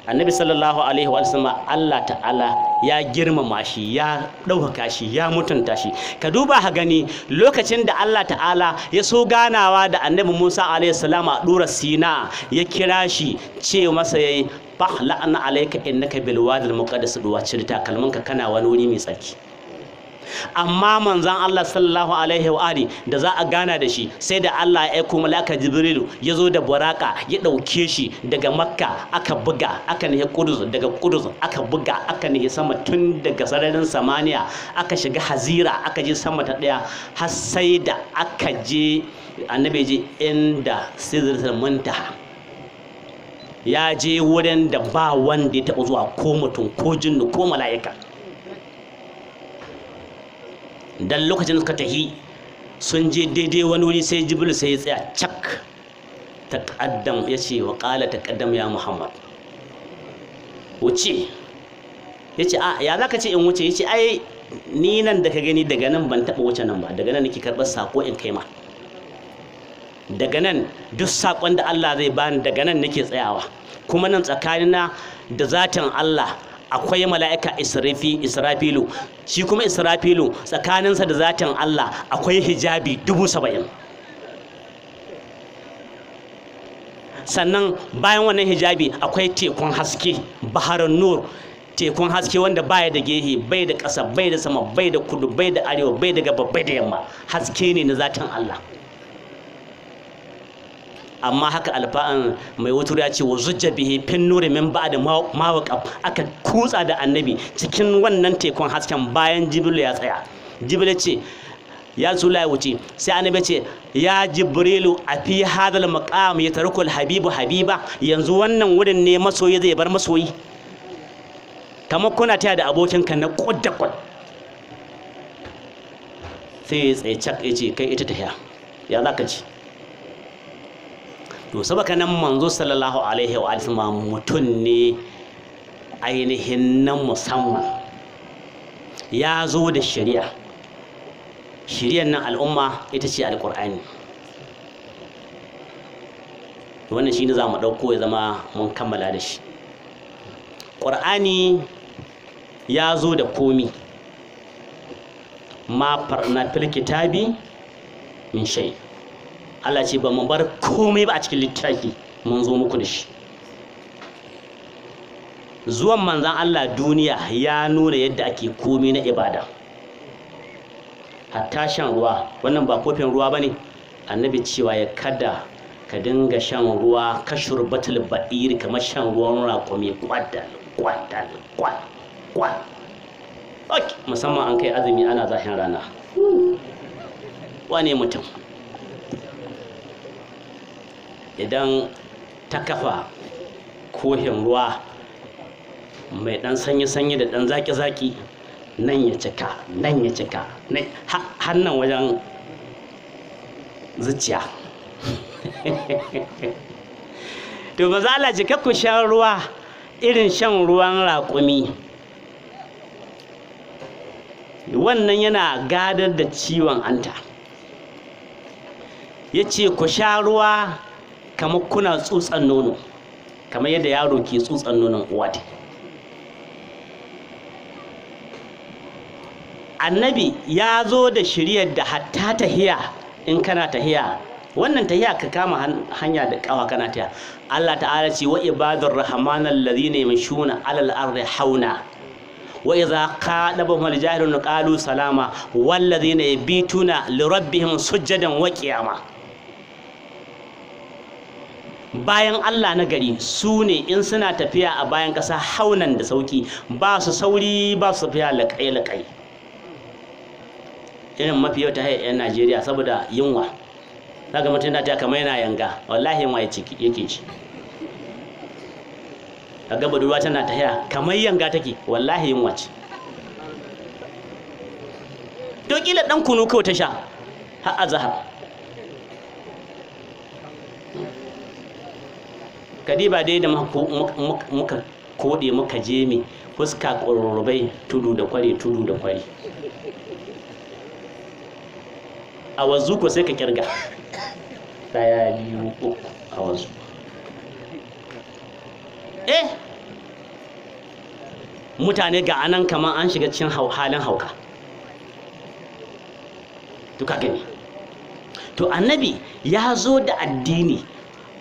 Annabi sallallahu alaihi wa sallam Allah ta'ala ya girmama shi, ya ɗaukaka shi, ya mutunta shi. Ka duba ha gani lokacin da Allah ta'ala ya so ganawa da Annabi Musa alaihi salam a ɗura Sina, ya kira shi ce masa yayi fahla'na alayka innaka bil wadil muqaddas duwa cirta kalmanka kana wani wuri mai tsarki. Amma manzon Allah sallallahu alaihi wa ali da za a gana da shi sai da Allah ya aiko malaka Jibrilu ya zo da buraka ya dauke shi daga Makka, aka buga aka nihi Qudus, daga Qudus aka buga aka nihi sama, tun daga sararin samaniya aka shiga Hazira, aka je sama ta daya har sai da aka je annabi je inda Sidratul Muntaha. Ya je wurin da ba wanda ya taɓa zuwa, ko mutum ko jinnu ko mala'ika. Dan lokacin suka tahi sun je daidai wani wuri sai Jibril sai ya tsaya cak, taqaddam ya ce wa qala taqaddam ya Muhammad, wuce yace a ya zaka ce in wuce, yace ai ni nan da ka gani daga nan ban taba wuce nan ba, daga nan nake karɓar sako in kai ma, daga nan duk sakon da Allah zai bani daga nan nake tsayawa, kuma nan tsakanina da zatin Allah akwai mala'ika Israfilu, shi kuma Israfilu tsakaninsa da zatin Allah akwai hijabi 70,000. Sannan bayan wannan hijabi akwai tekun haske, baharun nur, tekun haske wanda baya da gehe, bai da ƙasa, bai da sama, bai da kudu, bai da arewa, bai da gaba, bai da yamma, haske ne na zatin Allah. Amma haka alfa'an mai wutur ya ce wa zujja bihi fin nuri min ba'da mawaqaf, aka kutsa da annabi cikin wannan tekun hasken bayan Jibril ya tsaya. Jibril ce ya Rasulullahi wuce, sai annabi ce ya Jibrilu a fi hadal maqam yatarku habibu habiba, yanzu wannan wurin ne masoyi zai bar masoyi, kamar kuna taya da abokinka na kudda kud. Sai ya tsaye cak ya ce kai ita tahiya ya zaka ci. To saboda nan manzo sallallahu alaihi wa sallam mutum ne ainihin nan musamman, ya zo da shari'ar nan al'umma ita ce alƙur'ani. Wannan shi ne za mu ɗauko ya zama mun kammala da shi. Ƙur'ani ya zo da komi, ma farna fil kitabi min shay. Allah ce ba mu bar komai ba a cikin littafi, mun zo muku da shi. Zuwan manzan Allah duniya ya nuna yadda ake komai na ibada, hatta shan ruwa. Wannan ba kofin ruwa bane, annabi cewa ya kada ka dinga shan ruwa ka shurbatul ba'ir, kamar shan ruwan raƙumi, kwadal musamman an kai azumi ana zahin rana. Wane mutum idan ta kafa kohin ruwa mai dan sanyi-sanyi da dan zaki-zaki, nan ya cika hannan wajen zuciya. To ba za a jika ku shan ruwa irin shan ruwan raƙumi, wannan yana gadar da ciwon anta. Ya ce ku sha ruwa kamar kuna tsutsan nono, kamar yadda yaro ke tsutsan nonon uwa. Annabi ya zo da shiriyar da hatta tahiya, in kana tahiya, wannan tahiya ka kama hanya da kawa kana tahiya. Allah ta'ala ce wa ibadur rahman alladhina yamshuna alal ardi hauna wa idza qadabahum aljahilun qalu salama walladhina yabituna lirabbihim sujjadan wa qiyama. Bayan Allah na gari su ne in suna tafiya a bayan ƙasa haunan da sauki, ba su sauri, ba su tafiya laƙai-laƙai. Irin mafi yau ta haifar 'yan Najeriya saboda yunwa, daga mutum na ta kamar yana yanga, wallahi yunwa yake ci. Daga budurwa tana ta haya kamar yanga take, wallahi yunwa ce. To kila ɗan kunu kawai ta sha har azhar. Kadiba dai da muka kode muka je mi fuska ƙururrubai, tudu da kwari. A wazu ko sai ka kirga 1 2 3 a wazu. Mutane ga anan kamar an shiga cikin halin hauka. Duka gani. To annabi ya zo da addini,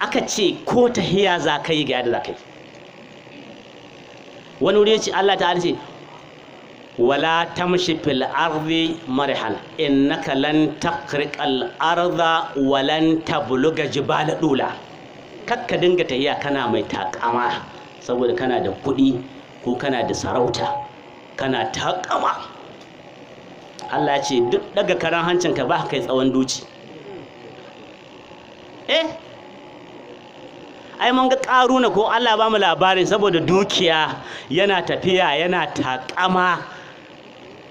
aka ce ko tahiya za ka yi ga yadda za ka yi. Wani wuri ya ce Allah ta'ala ce wala tamshi fil ardi marhan innaka lan taqriqal arda wa lan tabluga jibala dula. Kakka dinga tahiya kana mai takama saboda kana da kuɗi ko kana da sarauta, kana takama. Allah ya ce duk daga karan hancinka ba kai tsawon duci. Ai mun ga Karuna ko Allah ba mu labarin saboda dukiya yana tafiya yana takama,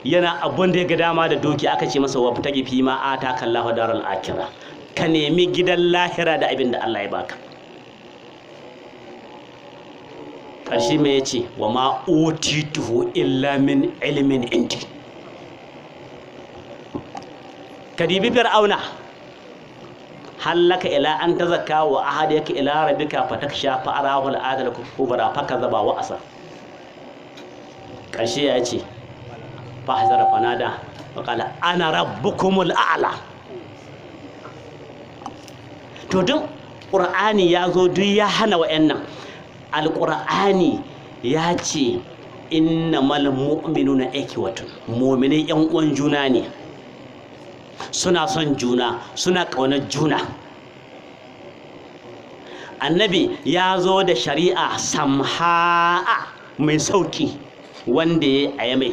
yana abun da ya ga dama da dukiya. Aka ce masa wa tagi fi ma ataka Allahu daral akhirah, ka nemi gidan lahira da abin da Allah ya baka. ƙarshe me yace wa ma utituhu illa min ilmin indi. kadibi fir'auna hallaka ila an tazakka wa ahadaka ila rabbika fataksha fa arahu al-adal kubra fakazaba wa asa. ƙarshe ya ce fa hazara fanada wa qala ana rabbukumul a'la. to duk qur'ani ya zo duk ya hana wa'annan. alqur'ani ya ce innamal mu'minuna ikhwatun, mu'minai yan uwan juna ne, suna son juna, suna ƙaunar juna. annabi ya zo da shari'a samha'a mai sauki wanda ya ayyame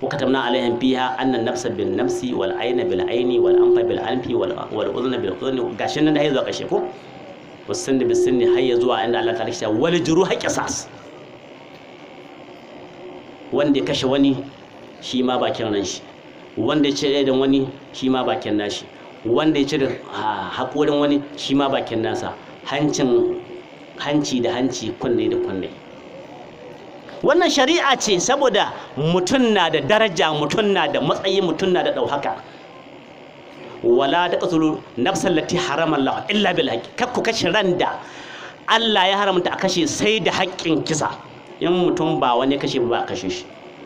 وكتبنا عليهم فيها أن النفس بالنفس والعين بالعين والأنف بالأنف والأذن بالأذن قاشنا ده يزوق شيء والسن بالسن هي زوا عند الله تعالى شيء والجروح قصاص wanda kashe wani shi ma bakin nan shi, wanda ya cire da wani shi ma bakin nashi, wanda ya cire haƙorin wani shi ma bakin nasa, hanci da hanci, kunne da kunne. wannan shari'a ce saboda mutum na da daraja, mutum na da matsayi, mutum na da ɗaukaka. wala taqtulu nafsan lati harama Allah illa bil haqqi, kakku kashe ran da Allah ya haramta a kashe sai da haƙƙin kisa. in mutum ba wani kashe ba a kashe shi,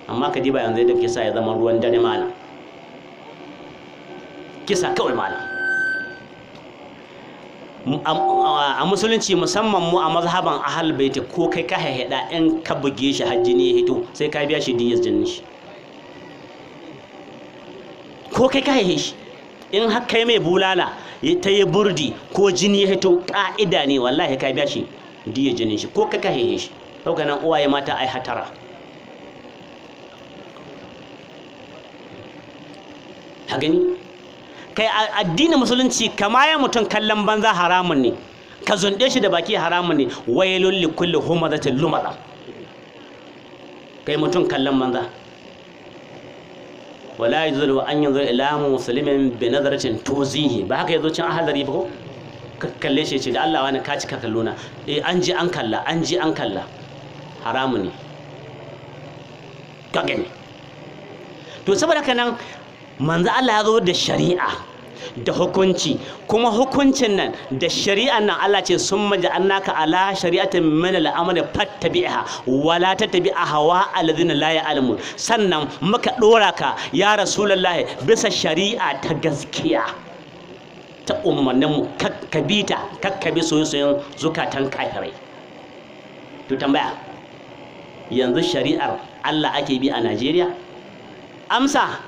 amma ka diba yanzu da kisa ya zama ruwan dare mana, kisa kawai mana. a musulunci musamman mu a mazhaban ahal baiti, ko kai ka haihada in ka buge shi hajjini ya hito sai ka biya shi diyar jinin shi, ko kai ka haihe shi in har kai mai bulala ta yi burdi ko jini ya hito, ka'ida ne wallahi ka biya shi diyar jinin shi, ko kai ka haihe shi. sauka nan uwaye mata ai hatara. ta gani kai addinin musulunci kama ya mutum kallon banza haramun ne, ka zunde shi da baki haramun ne. wailul likulli humazatin lumada, kai mutum kallon banza. wala yuzlu an yanzu ila muslimin bi nazaratin tuzihi, ba haka yazo cin ahadari ba ko kalle shi ce da Allah wani ka cika kallona, an ji an kalla, an ji an kalla, haramun ne. ka gani to saboda kanan manzo Allah ya zo da shari'a da hukunci, kuma hukuncin nan da shari'an nan Allah ce summa ja'alnaka ala shari'atin min al-amri fattabi'ha wala tattabi' ahwa alladhina la ya'lamun. sannan muka dora ka ya rasulullahi bisa shari'a ta gaskiya ta ummanin mu, kakkabita kakkabi soyayyen zukatan kafirai. to tambaya, yanzu shari'ar Allah ake bi a Najeriya? amsa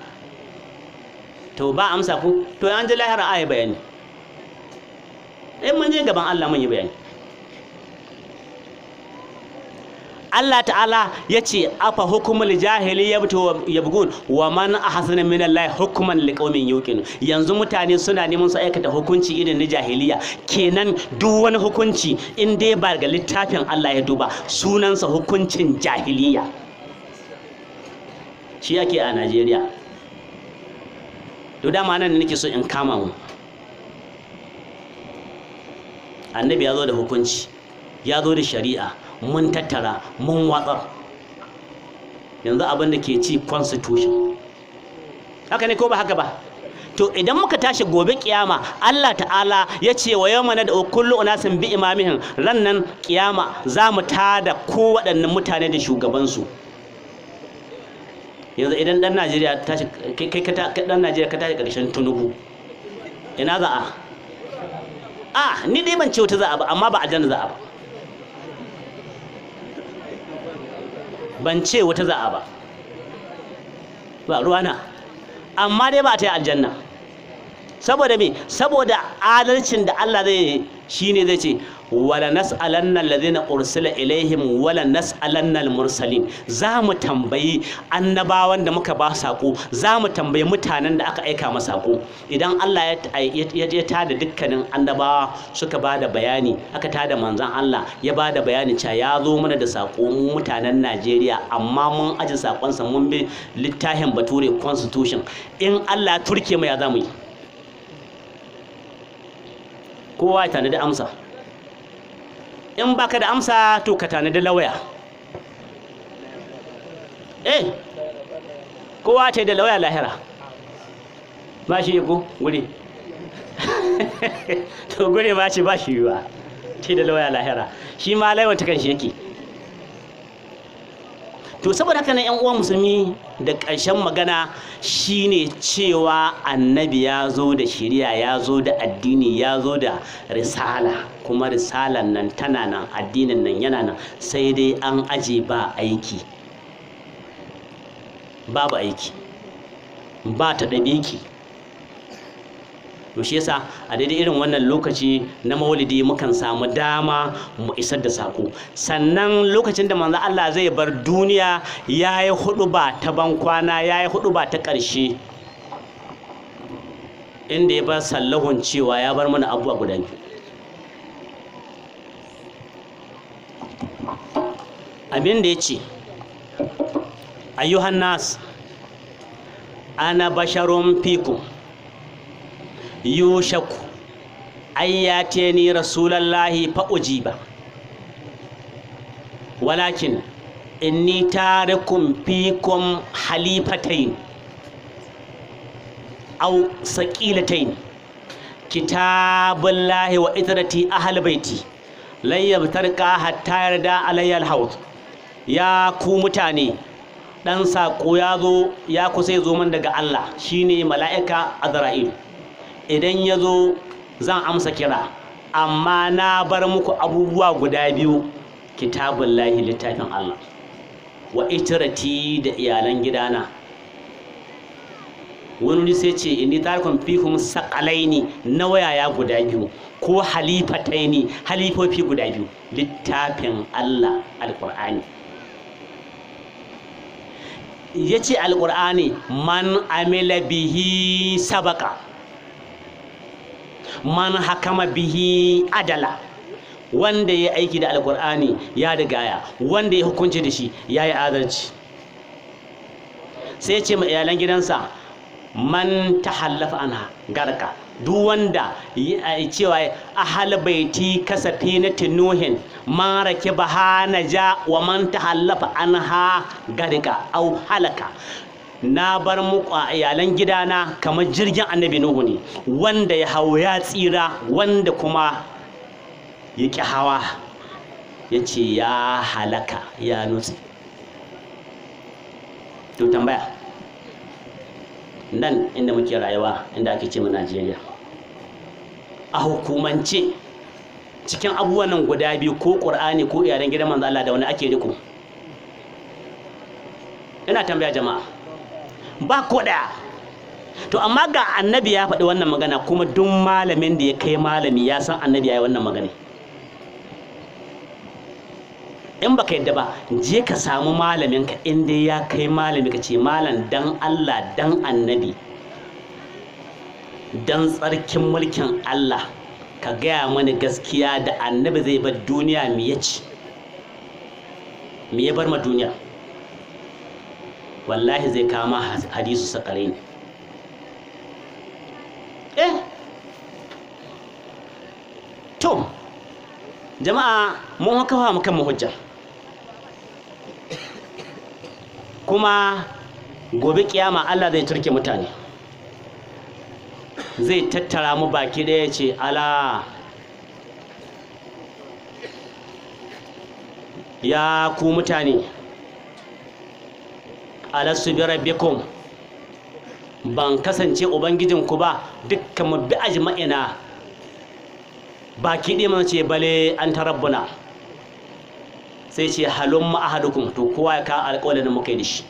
to ba amsa ku, to an ji lahira ayi bayani, in mun je gaban Allah mun yi bayani. Allah ta'ala ya ce afa hukumul jahili yabghun wa man ahsana min Allah hukman liqaumin yuqin. yanzu mutane suna neman su aikata hukunci irin na jahiliya, kenan duk wani hukunci in dai ba ga littafin Allah ya duba sunansa hukuncin jahiliya. shi yake a Najeriya. to dama nan nake so in kama mu. annabi ya zo da hukunci, ya zo da shari'a, mun tattara mun watsar. yanzu abin da ke ci constitution, haka ne ko ba haka ba? to idan muka tashi gobe kiyama, Allah ta'ala ya ce wa yawma nad'u kullu unasin bi imamihim, rannan kiyama za mu tada ko waɗannan mutane da shugabansu. yanzu idan dan Najeriya tashi kai dan Najeriya ka tashi karshen Tinubu, ina za a ni dai ban ce wata za a ba, amma ba aljanna za a ba. ban ce wata za a ba ruwana, amma dai ba ta yi aljanna. saboda me? saboda adalcin da Allah zai shine zai ce wala nas'alanna alladhina ursila ilaihim wala nas'alanna almursalin. za mu tambayi annabawan da muka ba sako, za mu tambayi mutanen da aka aika masa sako. idan Allah ya tada dukkanin annabawa suka ba da bayani, aka tada manzon Allah ya ba da bayani cewa ya zo mana da sako mu mutanen Najeriya, amma mun aji sakonsa mun bi littafin Bature constitution. in Allah ya turke mu ya zamu yi? kowa ya tanadi amsa. in baka da amsa to ka tanadi lawaya, kowa ta da lauya lahira ba shi ko guri to guri ba shi ba ta da lauya lahira shi ma laiwan ta kan shi yake. To saboda haka nan 'yan uwan musulmi da ƙarshen magana shine cewa annabi ya zo da shari'a, ya zo da addini, ya zo da risala, kuma risalan nan tana nan, addinin nan yana nan, sai dai an aje ba aiki, babu aiki, ba ta ɗabiƙi. To shi yasa a daidai irin wannan lokaci na maulidi mukan samu dama mu isar da sako. Sannan lokacin da manzo Allah zai bar duniya yayi huɗuba ta bankwana, yayi huɗuba ta ƙarshe, inda ya bar sallahun cewa ya bar mana abubuwa guda biyu. Abin da ya ce, ayyuhan nas ana basharun fikum yushaku ayyateni rasulallahi fa ujiba walakin inni tarikum fikum halifatayn aw saqilatayn kitabullahi wa itrati ahli baiti lan yabtarqa hatta yarda alayya alhawd. Ya ku mutane, dan sako ya zo, ya kusa zo man daga Allah, shine mala'ika Azra'il. Idan ya zo zan amsa kira, amma na bar muku abubuwa guda biyu, kitabullahi littafin Allah, wa itrati da iyalan gidana. Wani sai ce inni tarikum fikum saqalaini, na wayaya guda biyu, ko halifataini, halifofi guda biyu, littafin Allah alqur'ani. Yace alqur'ani man amila bihi sabaka, man hakama bihi adala, wanda ya aiki da alqur'ani ya rigaya, wanda ya hukunci da shi ya yi adalci. Sai ce ma iyalan gidansa man tahallafa anha garka, duk wanda cewa ahal baiti kasafi na tinuhin man rakiba hanaja wa man tahallafa anha garka au halaka. Na bar muku a iyalan gidana kamar jirgin annabi Nuhu ne, wanda ya hau ya tsira, wanda kuma ya ƙi hawa ya ce ya halaka, ya nutse. To tambaya, nan inda muke rayuwa, inda ake ce mu Najeriya, a hukumance cikin abubuwan nan guda biyu, ko Qur'ani ko iyalan gidan manzo Allah, da wani ake riko? Ina tambaya jama'a, ba ko daya. To amma ga annabi ya faɗi wannan magana, kuma duk malamin da ya kai malami ya san annabi ya yi wannan magana. In baka yadda ba, je ka samu malaminka, inda ya kai malami, ka ce malam dan Allah dan annabi dan tsarkin mulkin Allah ka gaya mani gaskiya, da annabi zai bar duniya me ya ci, me ya bar ma duniya? Wallahi zai kama hadisu sakarai ne. To jama'a, mun kafa mu kan hujja, kuma gobe kiyama Allah zai turke mutane, zai tattara mu baki ɗaya, ce ala ya ku mutane, alastu bi rabbikum, ban kasance ubangijinku ba? Dukkan mu bi ajma'ina baki ɗaya mun ce bale an tarabbuna. Sai ce halumma ahadukum, to kowa ya ka alƙawarin da muka yi da shi.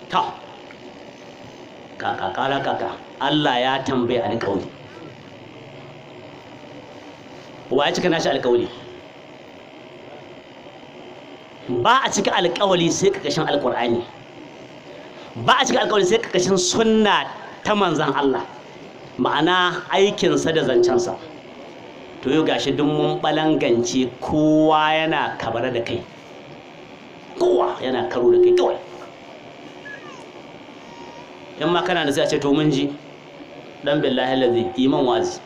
Ta kaka Allah ya tambaye alƙawari, wa ya cika nashi alƙawari? Ba a cika alƙawari sai ƙarƙashin alƙur'ani, ba a cika alƙawari sai ƙarƙashin sunna ta manzan Allah, ma'ana aikinsa da zancensa. To yau gashi duk mun balangance, kowa yana kabara da kai, kowa yana karo da kai kawai. In ma kana da sai a ce to mun ji, dan billahi lazi iman wazi,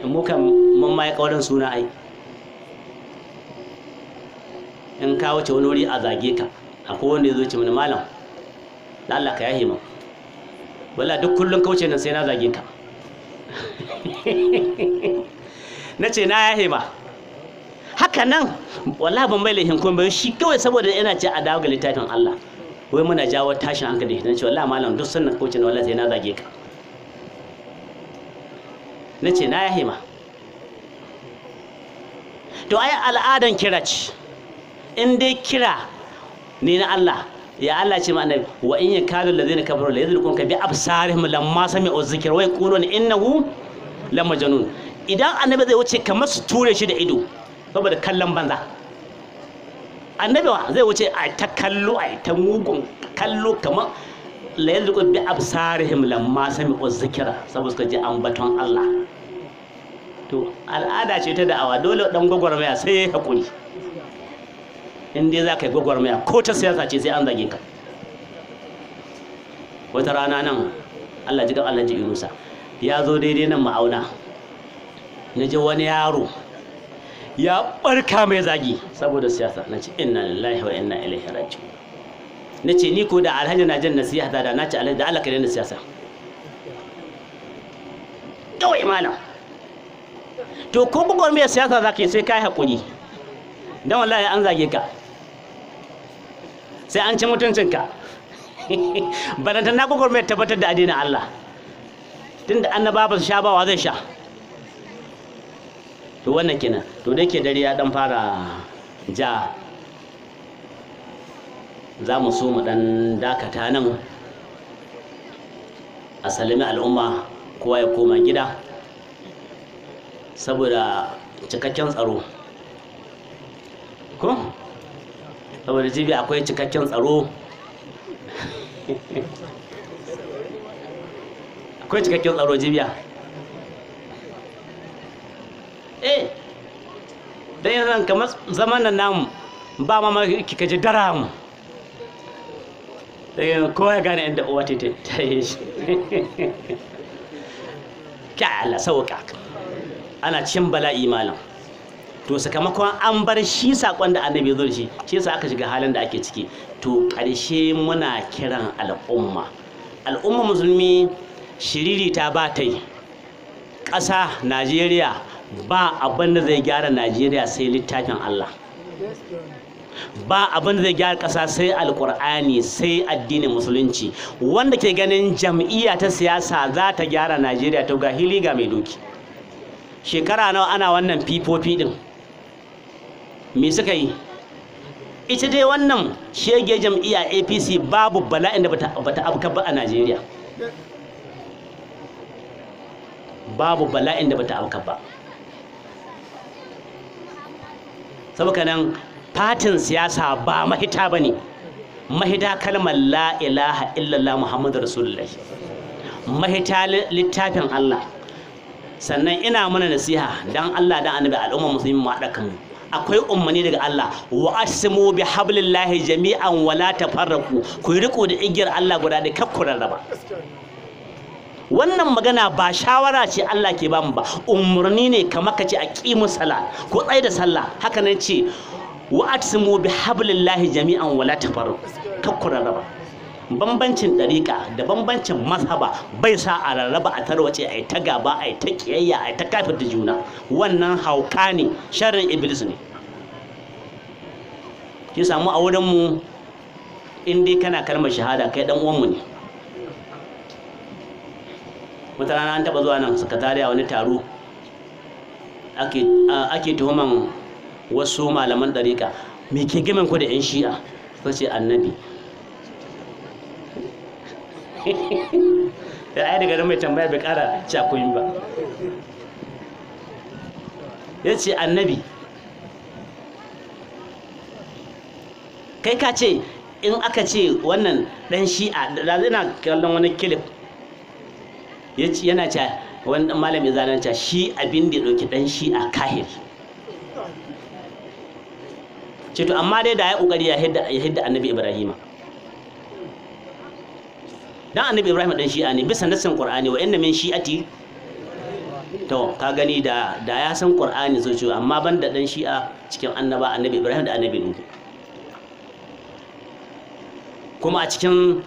mu kan mun mai kaurin suna ai. ka wuce wani wuri a zage ka, akwai wanda ya zo ce mini malam da Allah ka yahe mu, wala duk kullum kauce nan sai na zage ka. Na ce na yahe ma haka nan, wallahi ban bai laifin kuma shi kawai saboda yana ce a dawo ga littafin Allah, wai muna jawo tashin hankali. Na ce wallahi malam duk sannan kauce nan wallahi sai na zage ka. Na ce na yahe ma. To ai al'adan kira ce, in dai kira ne na Allah, ya Allah ce ma annabi wa in yakadu allazina kafaru la yadhlukum bi absarihim lamma sami'u dhikra wa yaquluna innahu lamajnun. Idan annabi zai wuce kamar su ture shi da ido saboda kallon banza. Annabi zai wuce a ta kallo, a ta mugun kallo, kamar la yadhlukum bi absarihim lamma sami'u dhikra saboda suka ji ambaton Allah. To al'ada ce ta da'awa, dole dan gwagwarmaya sai ya hakuri. In dai za ka yi gwagwarmaya ko ta siyasa ce sai an zage ka. Wata rana nan Allah ji ga Allah ji Yunusa ya zo daidai nan ma'auna, na ji wani yaro ya barka mai zagi saboda siyasa. Na ce inna lillahi wa inna ilaihi raji'un. Na ce ni ko da alhaji na jan nasiha da na ce alhaji da Allah ka daina siyasa kawai malam. To ko gwagwarmayar siyasa za ka yi sai ka yi haƙuri, don wallahi an zage ka sai an ci mutuncinka. Baranta na gwagwarmayar tabbatar da addinin Allah, tunda annaba ba su sha bawa zai sha. To wannan kenan. To da ke dare ya dan fara ja, za mu so mu dan dakata nan a salami al'umma, kowa ya koma gida saboda cikakken tsaro ko saboda jibi akwai cikakken tsaro. Akwai cikakken tsaro jibiya. Dan yanzu kamar zaman nan namu ba ma kika ji daram, kowa ya gane inda uwa ta yi shi. Ka Allah sauka, ana cin bala'i malam. To sakamakon an bar shi sakon da annabi ya zo da shi yasa aka shiga halin da ake ciki. To ƙarshe muna kiran al'umma musulmi, shiriri ta ba ta yi ƙasa Najeriya, ba abin da zai gyara Najeriya sai littafin Allah, ba abin da zai gyara ƙasa sai alƙur'ani, sai addinin musulunci. Wanda ke ganin jam'iyya ta siyasa za ta gyara Najeriya, to ga hili ga mai doki. Shekara nawa ana wannan fifofi din, me suka yi? Ita dai wannan shege jam'iyya APC babu bala'in da bata afka ba a Najeriya, babu bala'in da bata afka ba. Saboda nan fatin siyasa ba mahita bane, mahita kalmar la ilaha illallah muhammadu rasulullah, mahita littafin Allah. Sannan ina mana nasiha dan Allah dan annabi, al'umma musulmi mu haɗa kanmu. Akwai ummani daga Allah, wa asmu bi hablillahi jami'an wa la tafarraqu, ku riko da igiyar Allah guda da kakkuran raba. Wannan magana ba shawara ce Allah ke bamu ba, umurni ne, kamar kace aqimu salat ko tsai da sallah. Haka nan ce wa asmu bi hablillahi jami'an wa la tafarraqu, kakkuran raba. Bambancin ɗariƙa da bambancin mazhaba bai sa a rarraba, a tarwace, a yi ta gaba, a yi ta ƙiyayya, a yi ta kafir da juna. Wannan hauka ne, sharrin iblis ne. Ki samu a wurinmu, in dai kana kalmar shahada kai ɗan uwanmu ne. Wata rana an taɓa zuwa nan sakatariya wani taro, ake tuhuman wasu malaman ɗariƙa, me ke gamin ku da 'yan shi'a? Suka ce annabi. Da ai daga nan mai tambaya bai kara cakoyin ba, ya ce annabi. Kai ka ce in aka ce wannan dan shi'a, da ina kallon wani kilif yana ce wani malami zananta shi abin da ya ɗauki dan shi'a kahir ce. To amma dai da ya ƙoƙari ya hidda annabi Ibrahima, dan annabi Ibrahim dan shi'a ne bisa nassin Qur'ani, wa inna min shi'ati. To ka gani da ya san Qur'ani so ce, amma banda dan shi'a cikin annaba annabi Ibrahim da annabi Nuhu. kuma a cikin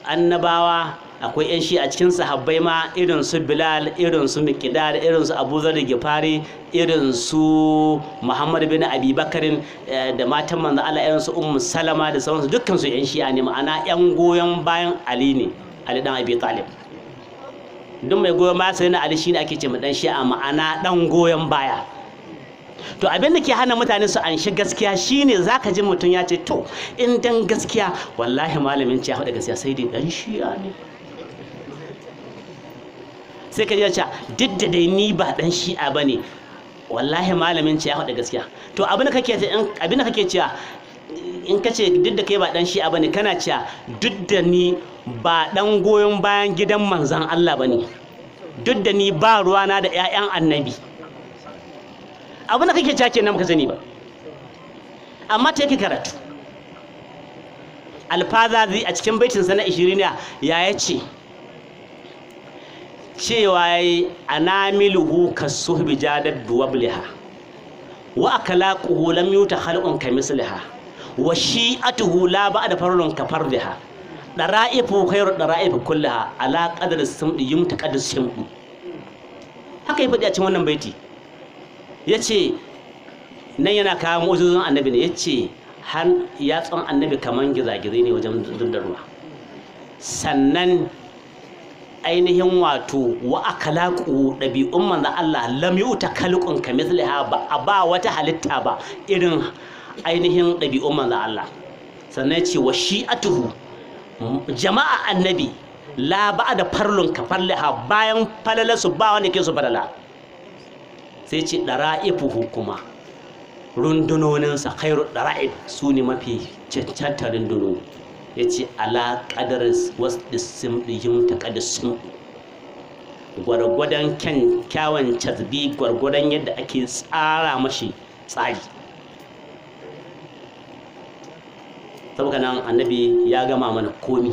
annabawa akwai 'yan shi a cikin sahabbai ma irin su Bilal, irin su Miqdad, irin su Abu Dharr Gifari, irin su Muhammad bin Abi Bakarin da matan manzo Allah irin su Ummu Salama da sauransu, dukkan su 'yan shi'a ne, ma'ana 'yan goyon bayan Ali ne, Ali dan Abi Talib. Duk mai goyon baya sai na Ali shine ake ce mu dan shi'a, ma'ana dan goyon baya. To abin da ke hana mutane su anshi gaskiya shine zaka ji mutum ya ce to in dan gaskiya wallahi malamin ce ya faɗa gaskiya sai dai dan shi'a ne. Sai ka ji ya ce duk da dai ni ba dan shi'a bane wallahi malamin ce ya faɗa gaskiya. To abin da kake cewa in ka ce duk da kai ba dan shi'a bane kana cewa duk da ni ba dan goyon bayan gidan manzon Allah bane, duk da ni ba ruwana da 'ya'yan annabi. Abin da kake cewa kenan baka sani ba, amma ta yake karatu. Alfazazi a cikin baitinsa na 20 ya yace cewa anamiluhu kasuhbi jadad duwabliha wa akalaquhu lam yuta khalqun kamisliha wa shi'atuhu la ba'da farlun kafardiha dara'ifu khairu dara'ifu kullaha ala qadri samdi yumtaqad simdi. Haka ya faɗi a cikin wannan baiti, yace nan yana kawo mu'jizun annabi ne, yace har yatsun annabi kaman gizagizai ne wajen zubda ruwa, sannan ainihin wato wa akalaqu dabi'un manzo Allah lam yuta khalqun kamithliha ba wata halitta ba irin ainihin dabi'un manzo Allah. Sannan yace wa shi'atuhu jama'a annabi la ba'da farlun kafarliha, bayan falalasu ba wanda ke su falala. Sai ce dara'ifuhu kuma rundunoninsa khairu dara'ib su ne mafi cancanta rundunoni. Ya ce ala ƙadar wasu simɗihim ta ƙadisun, gwargwadon kyawun casbi, gwargwadon yadda ake tsara mashi tsari. Saboda nan annabi ya gama mana komi.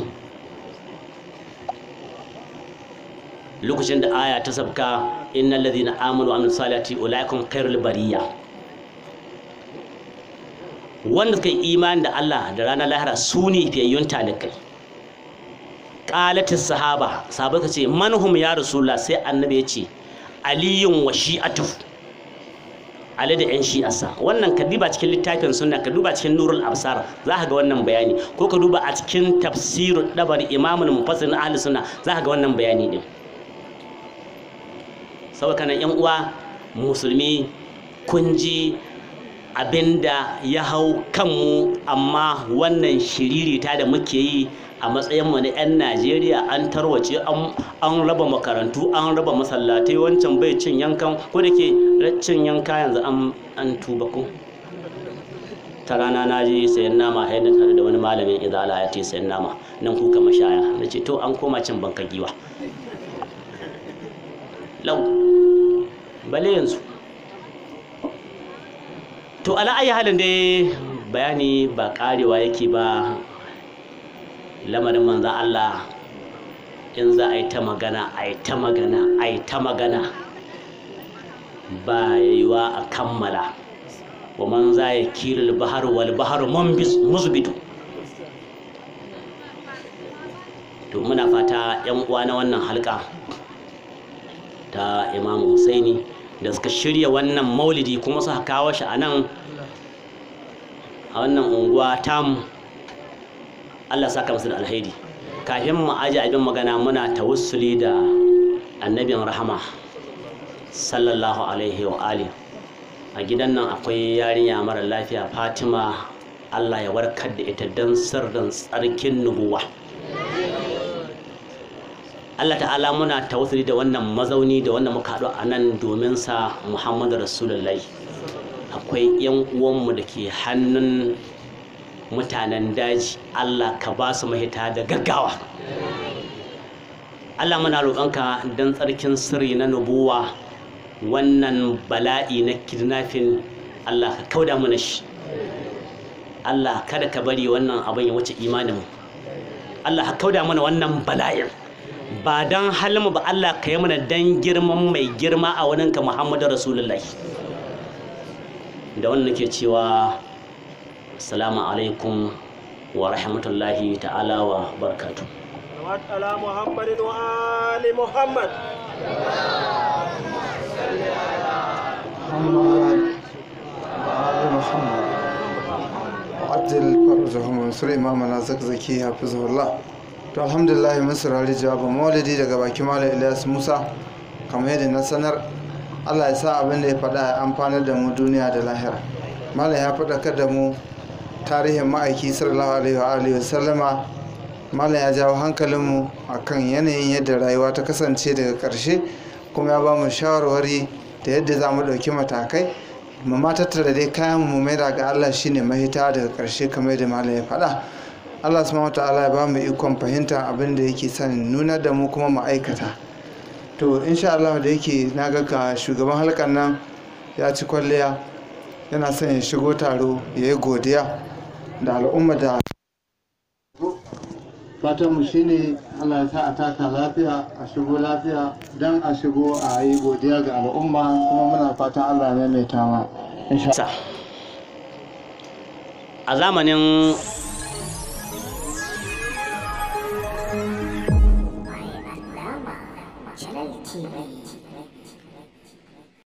Lokacin da aya ta sabka innal ladhina amanu wa amilus salihati ulaikum khairul bariyya, wanda suka yi imani da Allah da ranar lahira su ne fiyayyun talikai. Qalatis sahaba ka ce manhum ya rasulullah, sai annabi ya ce aliyun wa shi'atu, Ali da yan shi'arsa. Wannan ka duba cikin littafin sunna, ka duba cikin nurul absar za ka ga wannan bayani, ko ka duba a cikin tafsirul dabari imamul mufassir na ahli sunna za ka ga wannan bayani din. Saboda nan yan uwa musulmi kun ji abinda ya hau kanmu, amma wannan shiririta da muke yi a matsayinmu na 'yan Najeriya an tarwace, an raba makarantu, an raba masallatai, wancan bai cin yankan, ko da ke cin yanka yanzu an tuba ko. Ta rana na je sayan nama haidar tare da wani malamin izala ya ce sayan nama nan kuka mashaya, na ce to an koma cin banka giwa lau bale yanzu. To ala ayi halin dai bayani ba karewa yake ba. Lamarin manzan Allah in za a yi ta magana ba yiwa a kammala. wa man za ya kilil bahar wal bahar musbitu. To muna fata yan uwa na wannan halka ta Imam Husaini da suka shirya wannan maulidi kuma suka kawo shi a wannan unguwa tamu, Allah saka musu da alheri. Kafin mu aje abin magana muna tawassuli da annabin rahama sallallahu alaihi wa alihi. A gidan nan akwai yarinya mara lafiya Fatima, Allah ya warkar da ita dan sirrin tsarkin nubuwa. Allah ta'ala muna tawassuli da wannan mazauni da wannan muka haɗu a nan domin sa Muhammadu Rasulullahi. Akwai yan uwanmu da ke hannun mutanen daji, Allah ka ba su mahita da gaggawa. Allah muna roƙonka dan tsarkin sirri na nubuwa, wannan bala'i na kidnapping Allah ka kauda mana shi. Allah kada ka bari wannan abin ya wuce imaninmu. Allah ka kauda mana wannan bala'in, ba dan halmu ba Allah ka yi mana dan girman mai girma a wurinka Muhammadu Rasulullahi. Da wannan ke cewa assalamu alaikum wa rahmatullahi ta'ala wa barakatuh. على محمد وآل محمد. محمد وعجل فرجهم وانصر إمامنا زكزكي حفظه الله. To alhamdulillah mun saurari jawabin maulidi daga baki Malam Ilyas Musa, kamar yadda na sanar, Allah ya sa abin da ya faɗa ya amfanar da mu duniya da lahira. Malam ya faɗakar da mu tarihin ma'aiki sallallahu alaihi wa sallama. Malam ya jawo hankalinmu akan yanayin yadda rayuwa ta kasance daga ƙarshe, kuma ya ba mu shawarwari da yadda za mu ɗauki matakai mu ma tattara dai kayan mu mai ga Allah shine mahita daga ƙarshe kamar yadda Malam ya faɗa. Allah subhanahu wataala ya ba mu ikon fahimta abin da yake son nuna da mu kuma mu aikata. To insha Allah da yake na ga shugaban halkan nan ya ci kwalliya, yana son ya shigo taro ya yi godiya da al'umma da fatan mu shine Allah ya sa a taka lafiya, a shigo lafiya, dan a shigo a yi godiya ga al'umma, kuma muna fatan Allah ya maimaita ma insha Allah. A zamanin Channel TV.